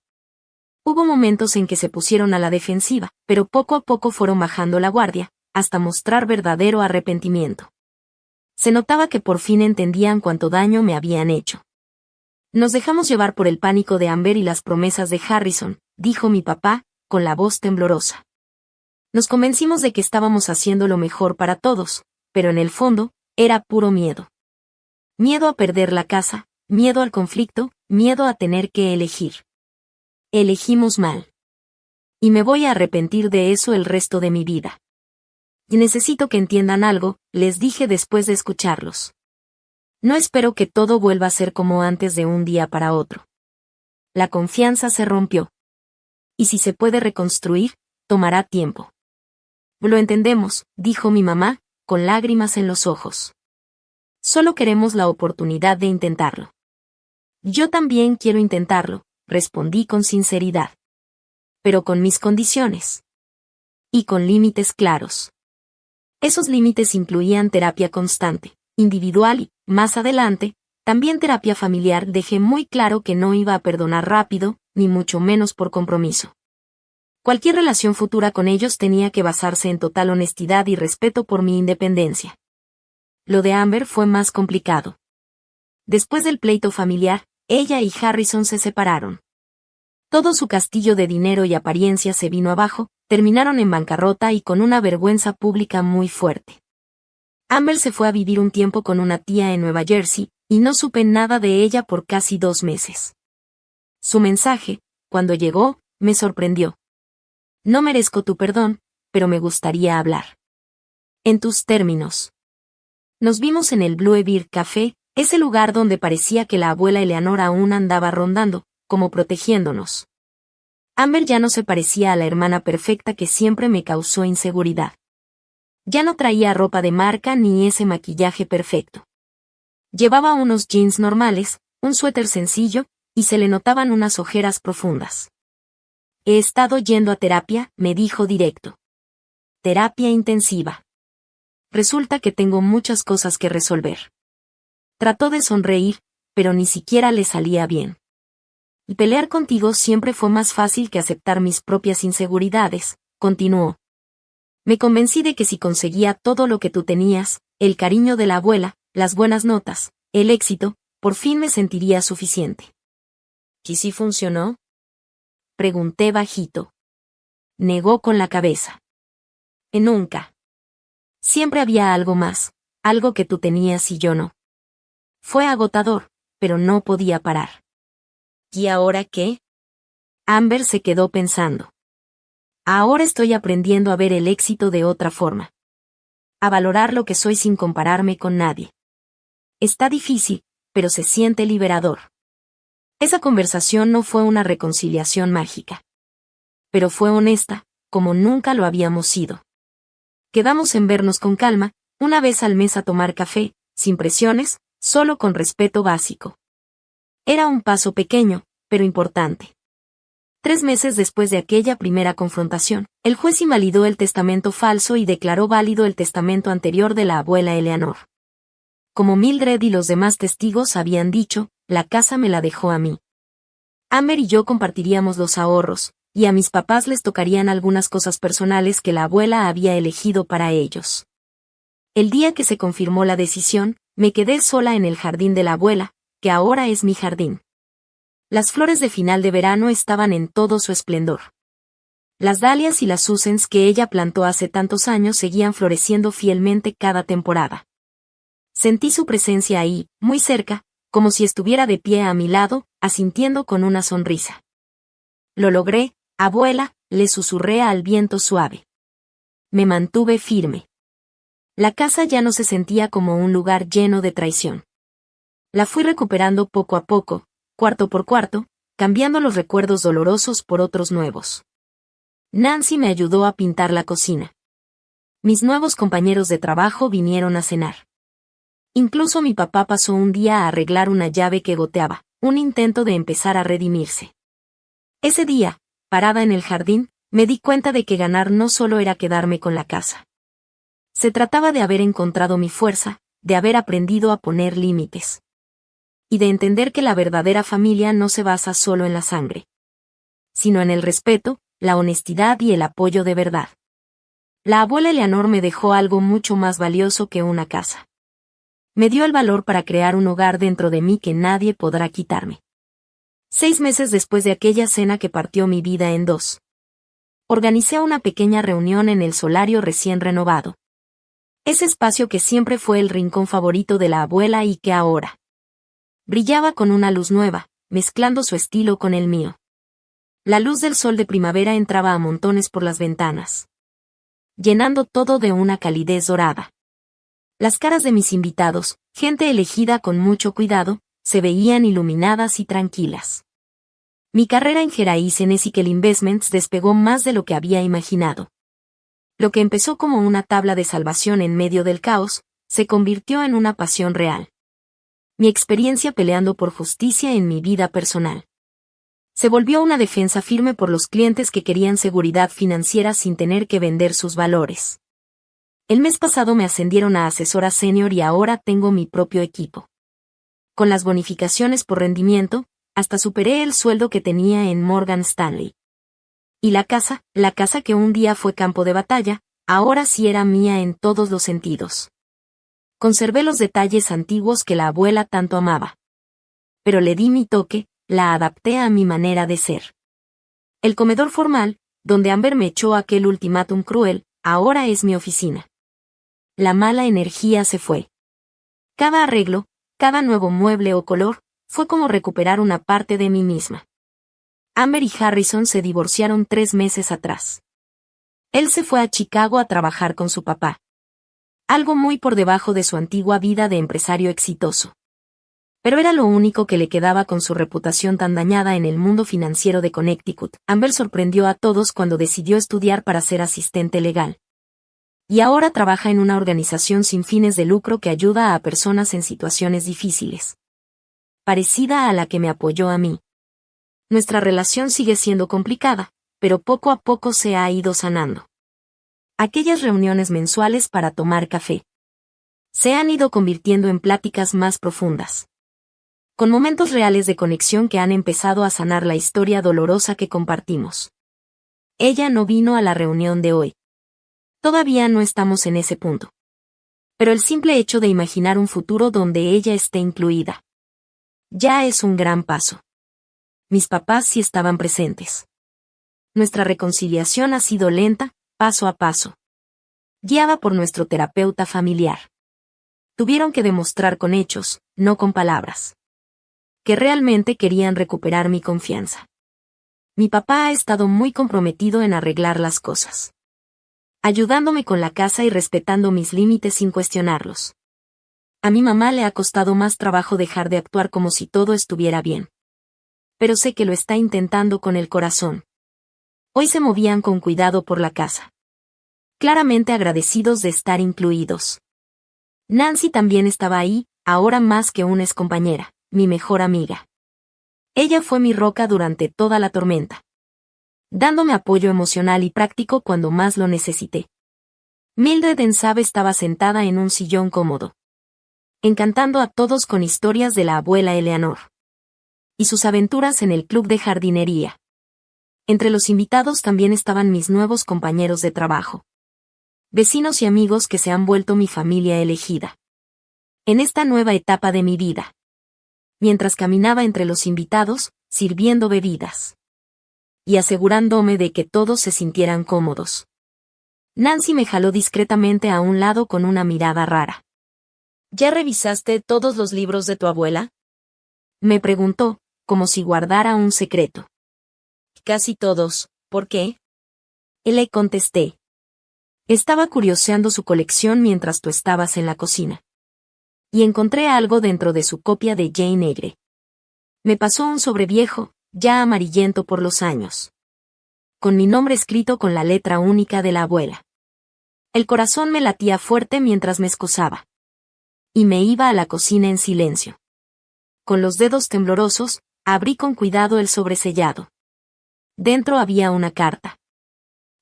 Hubo momentos en que se pusieron a la defensiva, pero poco a poco fueron bajando la guardia, hasta mostrar verdadero arrepentimiento. Se notaba que por fin entendían cuánto daño me habían hecho. Nos dejamos llevar por el pánico de Amber y las promesas de Harrison, dijo mi papá, con la voz temblorosa. Nos convencimos de que estábamos haciendo lo mejor para todos, pero en el fondo, era puro miedo. Miedo a perder la casa, miedo al conflicto, miedo a tener que elegir. Elegimos mal. Y me voy a arrepentir de eso el resto de mi vida. Y necesito que entiendan algo, les dije después de escucharlos. No espero que todo vuelva a ser como antes de un día para otro. La confianza se rompió. Y si se puede reconstruir, tomará tiempo. Lo entendemos, dijo mi mamá, con lágrimas en los ojos. Solo queremos la oportunidad de intentarlo. Yo también quiero intentarlo, respondí con sinceridad. Pero con mis condiciones. Y con límites claros. Esos límites incluían terapia constante, individual y, más adelante, también terapia familiar. Dejé muy claro que no iba a perdonar rápido, ni mucho menos por compromiso. Cualquier relación futura con ellos tenía que basarse en total honestidad y respeto por mi independencia. Lo de Amber fue más complicado. Después del pleito familiar, ella y Harrison se separaron. Todo su castillo de dinero y apariencia se vino abajo, terminaron en bancarrota y con una vergüenza pública muy fuerte. Amber se fue a vivir un tiempo con una tía en Nueva Jersey, y no supe nada de ella por casi 2 meses. Su mensaje, cuando llegó, me sorprendió. No merezco tu perdón, pero me gustaría hablar. En tus términos. Nos vimos en el Blue Bear Café, ese lugar donde parecía que la abuela Eleanor aún andaba rondando, como protegiéndonos. Amber ya no se parecía a la hermana perfecta que siempre me causó inseguridad. Ya no traía ropa de marca ni ese maquillaje perfecto. Llevaba unos jeans normales, un suéter sencillo, y se le notaban unas ojeras profundas. He estado yendo a terapia, me dijo directo. Terapia intensiva. Resulta que tengo muchas cosas que resolver. Trató de sonreír, pero ni siquiera le salía bien. Y pelear contigo siempre fue más fácil que aceptar mis propias inseguridades, continuó. Me convencí de que si conseguía todo lo que tú tenías, el cariño de la abuela, las buenas notas, el éxito, por fin me sentiría suficiente. ¿Y si funcionó? Pregunté bajito. Negó con la cabeza. Nunca. Siempre había algo más, algo que tú tenías y yo no. Fue agotador, pero no podía parar. ¿Y ahora qué? Amber se quedó pensando. Ahora estoy aprendiendo a ver el éxito de otra forma. A valorar lo que soy sin compararme con nadie. Está difícil, pero se siente liberador. Esa conversación no fue una reconciliación mágica. Pero fue honesta, como nunca lo habíamos sido. Quedamos en vernos con calma, una vez al mes a tomar café, sin presiones, solo con respeto básico. Era un paso pequeño, pero importante. 3 meses después de aquella primera confrontación, el juez invalidó el testamento falso y declaró válido el testamento anterior de la abuela Eleanor. Como Mildred y los demás testigos habían dicho, la casa me la dejó a mí. Amber y yo compartiríamos los ahorros, y a mis papás les tocarían algunas cosas personales que la abuela había elegido para ellos. El día que se confirmó la decisión, me quedé sola en el jardín de la abuela, que ahora es mi jardín. Las flores de final de verano estaban en todo su esplendor. Las dalias y las susans que ella plantó hace tantos años seguían floreciendo fielmente cada temporada. Sentí su presencia ahí, muy cerca, como si estuviera de pie a mi lado, asintiendo con una sonrisa. Lo logré, abuela, le susurré al viento suave. Me mantuve firme. La casa ya no se sentía como un lugar lleno de traición. La fui recuperando poco a poco, cuarto por cuarto, cambiando los recuerdos dolorosos por otros nuevos. Nancy me ayudó a pintar la cocina. Mis nuevos compañeros de trabajo vinieron a cenar. Incluso mi papá pasó un día a arreglar una llave que goteaba, un intento de empezar a redimirse. Ese día, parada en el jardín, me di cuenta de que ganar no solo era quedarme con la casa. Se trataba de haber encontrado mi fuerza, de haber aprendido a poner límites. Y de entender que la verdadera familia no se basa solo en la sangre, sino en el respeto, la honestidad y el apoyo de verdad. La abuela Eleanor me dejó algo mucho más valioso que una casa. Me dio el valor para crear un hogar dentro de mí que nadie podrá quitarme. 6 meses después de aquella cena que partió mi vida en dos, organicé una pequeña reunión en el solario recién renovado. Ese espacio que siempre fue el rincón favorito de la abuela y que ahora brillaba con una luz nueva, mezclando su estilo con el mío. La luz del sol de primavera entraba a montones por las ventanas, llenando todo de una calidez dorada. Las caras de mis invitados, gente elegida con mucho cuidado, se veían iluminadas y tranquilas. Mi carrera en Gerais en Ethical Investments despegó más de lo que había imaginado. Lo que empezó como una tabla de salvación en medio del caos, se convirtió en una pasión real. Mi experiencia peleando por justicia en mi vida personal se volvió una defensa firme por los clientes que querían seguridad financiera sin tener que vender sus valores. El mes pasado me ascendieron a asesora senior y ahora tengo mi propio equipo. Con las bonificaciones por rendimiento, hasta superé el sueldo que tenía en Morgan Stanley. Y la casa que un día fue campo de batalla, ahora sí era mía en todos los sentidos. Conservé los detalles antiguos que la abuela tanto amaba. Pero le di mi toque, la adapté a mi manera de ser. El comedor formal, donde Amber me echó aquel ultimátum cruel, ahora es mi oficina. La mala energía se fue. Cada arreglo, cada nuevo mueble o color, fue como recuperar una parte de mí misma. Amber y Harrison se divorciaron 3 meses atrás. Él se fue a Chicago a trabajar con su papá. Algo muy por debajo de su antigua vida de empresario exitoso. Pero era lo único que le quedaba con su reputación tan dañada en el mundo financiero de Connecticut. Amber sorprendió a todos cuando decidió estudiar para ser asistente legal. Y ahora trabaja en una organización sin fines de lucro que ayuda a personas en situaciones difíciles, parecida a la que me apoyó a mí. Nuestra relación sigue siendo complicada, pero poco a poco se ha ido sanando. Aquellas reuniones mensuales para tomar café se han ido convirtiendo en pláticas más profundas, con momentos reales de conexión que han empezado a sanar la historia dolorosa que compartimos. Ella no vino a la reunión de hoy. Todavía no estamos en ese punto. Pero el simple hecho de imaginar un futuro donde ella esté incluida ya es un gran paso. Mis papás sí estaban presentes. Nuestra reconciliación ha sido lenta, paso a paso, guiada por nuestro terapeuta familiar. Tuvieron que demostrar con hechos, no con palabras, que realmente querían recuperar mi confianza. Mi papá ha estado muy comprometido en arreglar las cosas, ayudándome con la casa y respetando mis límites sin cuestionarlos. A mi mamá le ha costado más trabajo dejar de actuar como si todo estuviera bien. Pero sé que lo está intentando con el corazón. Hoy se movían con cuidado por la casa, claramente agradecidos de estar incluidos. Nancy también estaba ahí, ahora más que una excompañera, mi mejor amiga. Ella fue mi roca durante toda la tormenta, dándome apoyo emocional y práctico cuando más lo necesité. Mildred Ensabe estaba sentada en un sillón cómodo, encantando a todos con historias de la abuela Eleanor. y sus aventuras en el club de jardinería. Entre los invitados también estaban mis nuevos compañeros de trabajo. Vecinos y amigos que se han vuelto mi familia elegida. En esta nueva etapa de mi vida. Mientras caminaba entre los invitados, sirviendo bebidas. Y asegurándome de que todos se sintieran cómodos. Nancy me jaló discretamente a un lado con una mirada rara. ¿Ya revisaste todos los libros de tu abuela? Me preguntó, como si guardara un secreto. Casi todos, ¿por qué? Le contesté. Estaba curioseando su colección mientras tú estabas en la cocina. Y encontré algo dentro de su copia de Jane Eyre. Me pasó un sobre viejo, ya amarillento por los años. Con mi nombre escrito con la letra única de la abuela. El corazón me latía fuerte mientras me excusaba. Y me iba a la cocina en silencio. Con los dedos temblorosos, abrí con cuidado el sobresellado. Dentro había una carta.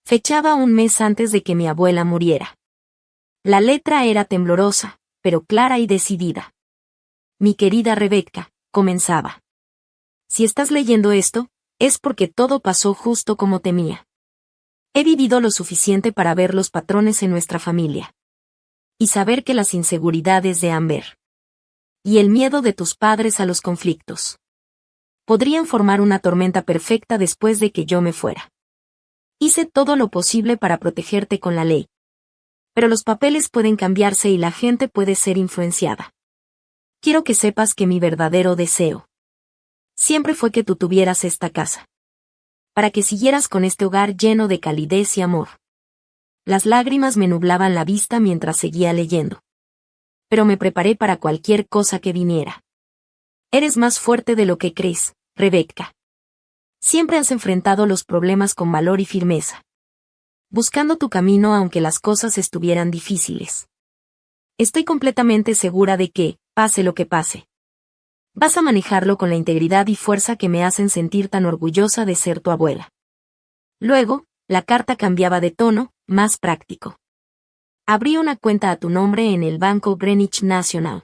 Fechaba un mes antes de que mi abuela muriera. La letra era temblorosa, pero clara y decidida. Mi querida Rebecca, comenzaba. Si estás leyendo esto, es porque todo pasó justo como temía. He vivido lo suficiente para ver los patrones en nuestra familia. Y saber que las inseguridades de Amber. Y el miedo de tus padres a los conflictos. Podrían formar una tormenta perfecta después de que yo me fuera. Hice todo lo posible para protegerte con la ley. Pero los papeles pueden cambiarse y la gente puede ser influenciada. Quiero que sepas que mi verdadero deseo siempre fue que tú tuvieras esta casa. Para que siguieras con este hogar lleno de calidez y amor. Las lágrimas me nublaban la vista mientras seguía leyendo. Pero me preparé para cualquier cosa que viniera. Eres más fuerte de lo que crees, Rebecca. Siempre has enfrentado los problemas con valor y firmeza. Buscando tu camino aunque las cosas estuvieran difíciles. Estoy completamente segura de que, pase lo que pase, vas a manejarlo con la integridad y fuerza que me hacen sentir tan orgullosa de ser tu abuela. Luego, la carta cambiaba de tono, más práctico. Abrí una cuenta a tu nombre en el Banco Greenwich National.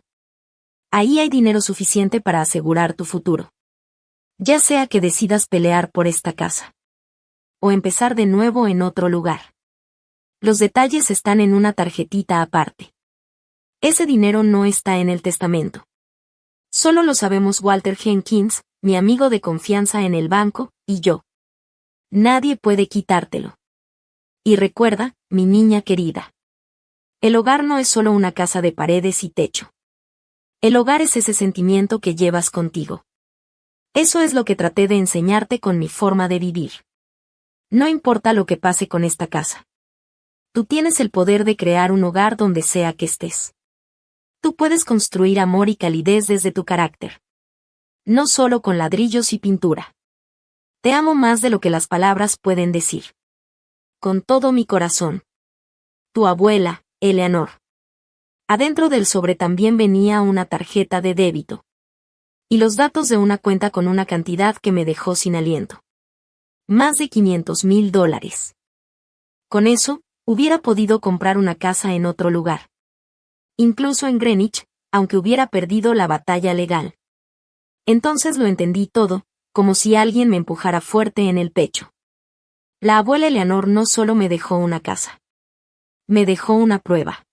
Ahí hay dinero suficiente para asegurar tu futuro. Ya sea que decidas pelear por esta casa. O empezar de nuevo en otro lugar. Los detalles están en una tarjetita aparte. Ese dinero no está en el testamento. Solo lo sabemos Walter Jenkins, mi amigo de confianza en el banco, y yo. Nadie puede quitártelo. Y recuerda, mi niña querida. El hogar no es solo una casa de paredes y techo. El hogar es ese sentimiento que llevas contigo. Eso es lo que traté de enseñarte con mi forma de vivir. No importa lo que pase con esta casa. Tú tienes el poder de crear un hogar donde sea que estés. Tú puedes construir amor y calidez desde tu carácter. No solo con ladrillos y pintura. Te amo más de lo que las palabras pueden decir. Con todo mi corazón. Tu abuela, Eleanor. Adentro del sobre también venía una tarjeta de débito. Y los datos de una cuenta con una cantidad que me dejó sin aliento. Más de $500,000. Con eso, hubiera podido comprar una casa en otro lugar. Incluso en Greenwich, aunque hubiera perdido la batalla legal. Entonces lo entendí todo, como si alguien me empujara fuerte en el pecho. La abuela Eleanor no solo me dejó una casa. Me dejó una prueba.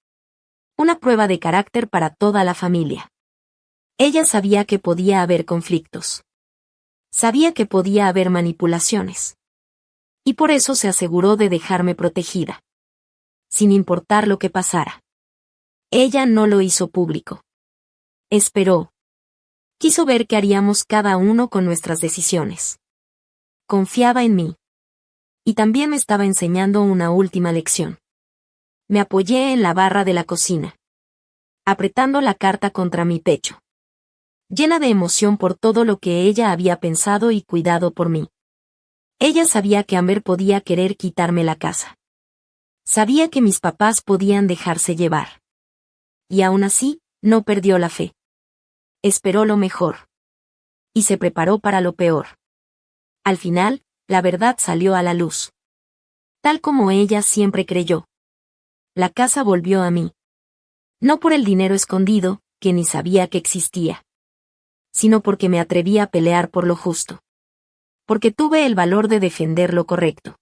Una prueba de carácter para toda la familia. Ella sabía que podía haber conflictos. Sabía que podía haber manipulaciones. Y por eso se aseguró de dejarme protegida. Sin importar lo que pasara. Ella no lo hizo público. Esperó. Quiso ver qué haríamos cada uno con nuestras decisiones. Confiaba en mí. Y también me estaba enseñando una última lección. Me apoyé en la barra de la cocina. Apretando la carta contra mi pecho. Llena de emoción por todo lo que ella había pensado y cuidado por mí. Ella sabía que Amber podía querer quitarme la casa. Sabía que mis papás podían dejarse llevar. Y aún así, no perdió la fe. Esperó lo mejor. Y se preparó para lo peor. Al final, la verdad salió a la luz. Tal como ella siempre creyó. La casa volvió a mí. No por el dinero escondido, que ni sabía que existía. sino porque me atreví a pelear por lo justo. Porque tuve el valor de defender lo correcto.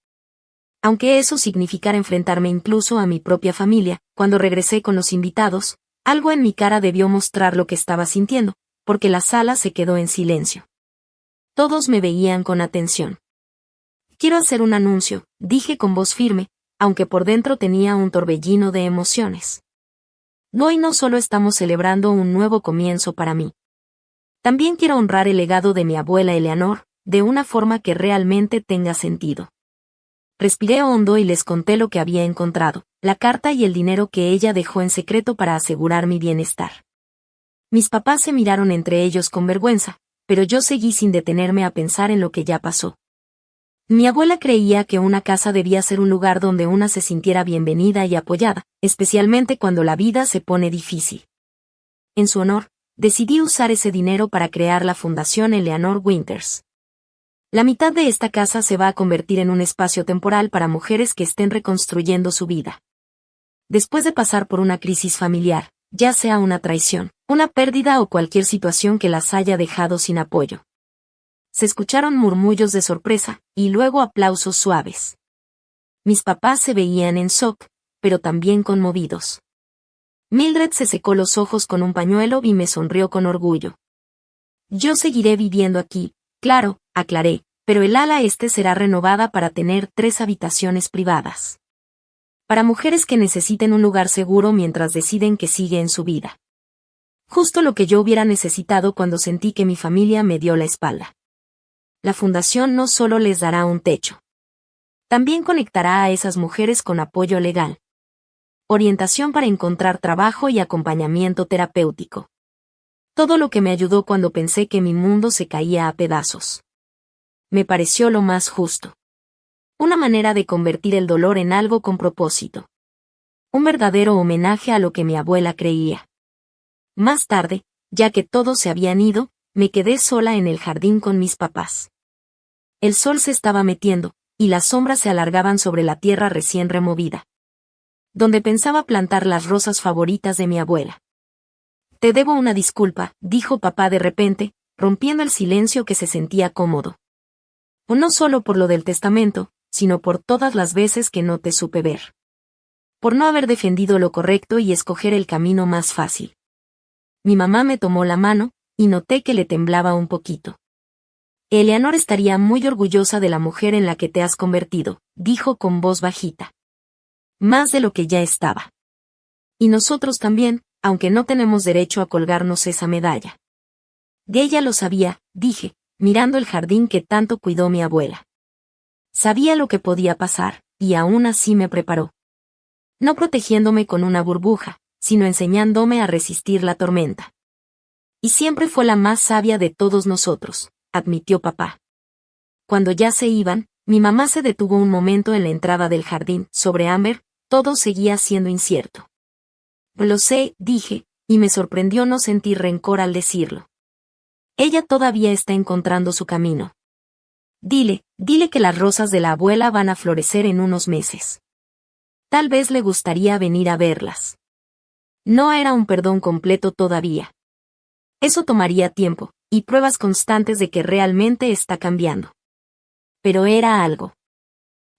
Aunque eso significara enfrentarme incluso a mi propia familia, cuando regresé con los invitados, algo en mi cara debió mostrar lo que estaba sintiendo, porque la sala se quedó en silencio. Todos me veían con atención. Quiero hacer un anuncio, dije con voz firme, aunque por dentro tenía un torbellino de emociones. Hoy no solo estamos celebrando un nuevo comienzo para mí. También quiero honrar el legado de mi abuela Eleanor, de una forma que realmente tenga sentido. Respiré hondo y les conté lo que había encontrado, la carta y el dinero que ella dejó en secreto para asegurar mi bienestar. Mis papás se miraron entre ellos con vergüenza, pero yo seguí sin detenerme a pensar en lo que ya pasó. Mi abuela creía que una casa debía ser un lugar donde una se sintiera bienvenida y apoyada, especialmente cuando la vida se pone difícil. En su honor, decidí usar ese dinero para crear la Fundación Eleanor Winters. La mitad de esta casa se va a convertir en un espacio temporal para mujeres que estén reconstruyendo su vida. Después de pasar por una crisis familiar, ya sea una traición, una pérdida o cualquier situación que las haya dejado sin apoyo. Se escucharon murmullos de sorpresa, y luego aplausos suaves. Mis papás se veían en shock, pero también conmovidos. Mildred se secó los ojos con un pañuelo y me sonrió con orgullo. Yo seguiré viviendo aquí, claro, aclaré, pero el ala este será renovada para tener 3 habitaciones privadas. Para mujeres que necesiten un lugar seguro mientras deciden que sigue en su vida. Justo lo que yo hubiera necesitado cuando sentí que mi familia me dio la espalda. La fundación no solo les dará un techo. También conectará a esas mujeres con apoyo legal. Orientación para encontrar trabajo y acompañamiento terapéutico. Todo lo que me ayudó cuando pensé que mi mundo se caía a pedazos. Me pareció lo más justo. Una manera de convertir el dolor en algo con propósito. Un verdadero homenaje a lo que mi abuela creía. Más tarde, ya que todos se habían ido, me quedé sola en el jardín con mis papás. El sol se estaba metiendo, y las sombras se alargaban sobre la tierra recién removida. Donde pensaba plantar las rosas favoritas de mi abuela. Te debo una disculpa, dijo papá de repente, rompiendo el silencio que se sentía cómodo. O no solo por lo del testamento, sino por todas las veces que no te supe ver. Por no haber defendido lo correcto y escoger el camino más fácil. Mi mamá me tomó la mano, y noté que le temblaba un poquito. Eleanor estaría muy orgullosa de la mujer en la que te has convertido, dijo con voz bajita. Más de lo que ya estaba. Y nosotros también, aunque no tenemos derecho a colgarnos esa medalla. De ella lo sabía, dije, mirando el jardín que tanto cuidó mi abuela. Sabía lo que podía pasar, y aún así me preparó. No protegiéndome con una burbuja, sino enseñándome a resistir la tormenta. Y siempre fue la más sabia de todos nosotros, admitió papá. Cuando ya se iban, mi mamá se detuvo un momento en la entrada del jardín. Sobre Amber, todo seguía siendo incierto. Lo sé, dije, y me sorprendió no sentir rencor al decirlo. Ella todavía está encontrando su camino. Dile que las rosas de la abuela van a florecer en unos meses. Tal vez le gustaría venir a verlas. No era un perdón completo todavía. Eso tomaría tiempo, y pruebas constantes de que realmente está cambiando. Pero era algo.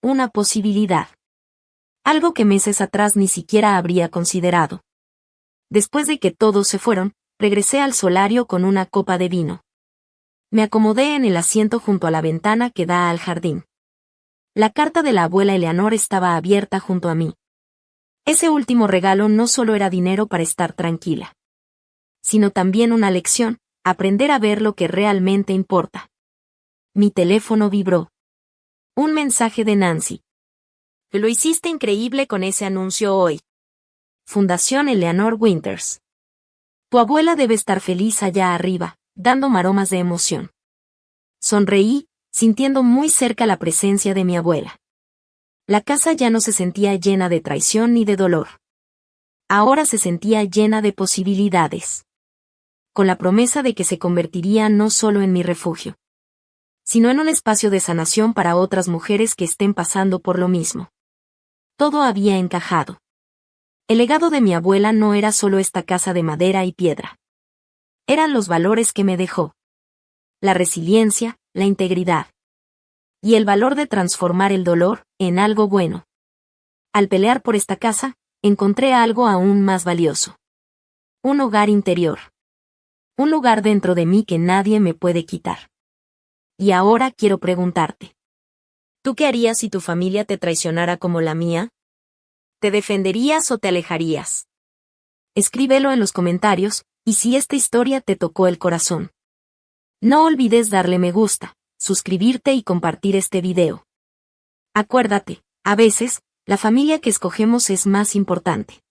Una posibilidad. Algo que meses atrás ni siquiera habría considerado. Después de que todos se fueron, regresé al solario con una copa de vino. Me acomodé en el asiento junto a la ventana que da al jardín. La carta de la abuela Eleanor estaba abierta junto a mí. Ese último regalo no solo era dinero para estar tranquila, sino también una lección, aprender a ver lo que realmente importa. Mi teléfono vibró. Un mensaje de Nancy. Lo hiciste increíble con ese anuncio hoy. Fundación Eleanor Winters. Tu abuela debe estar feliz allá arriba, dando maromas de emoción. Sonreí, sintiendo muy cerca la presencia de mi abuela. La casa ya no se sentía llena de traición ni de dolor. Ahora se sentía llena de posibilidades. Con la promesa de que se convertiría no solo en mi refugio, sino en un espacio de sanación para otras mujeres que estén pasando por lo mismo. Todo había encajado. El legado de mi abuela no era solo esta casa de madera y piedra. Eran los valores que me dejó. La resiliencia, la integridad. Y el valor de transformar el dolor en algo bueno. Al pelear por esta casa, encontré algo aún más valioso. Un hogar interior. Un lugar dentro de mí que nadie me puede quitar. Y ahora quiero preguntarte. ¿Tú qué harías si tu familia te traicionara como la mía? ¿Te defenderías o te alejarías? Escríbelo en los comentarios, y si esta historia te tocó el corazón. No olvides darle me gusta, suscribirte y compartir este video. Acuérdate, a veces, la familia que escogemos es más importante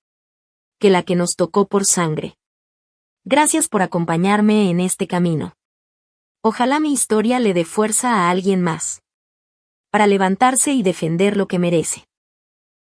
que la que nos tocó por sangre. Gracias por acompañarme en este camino. Ojalá mi historia le dé fuerza a alguien más para levantarse y defender lo que merece.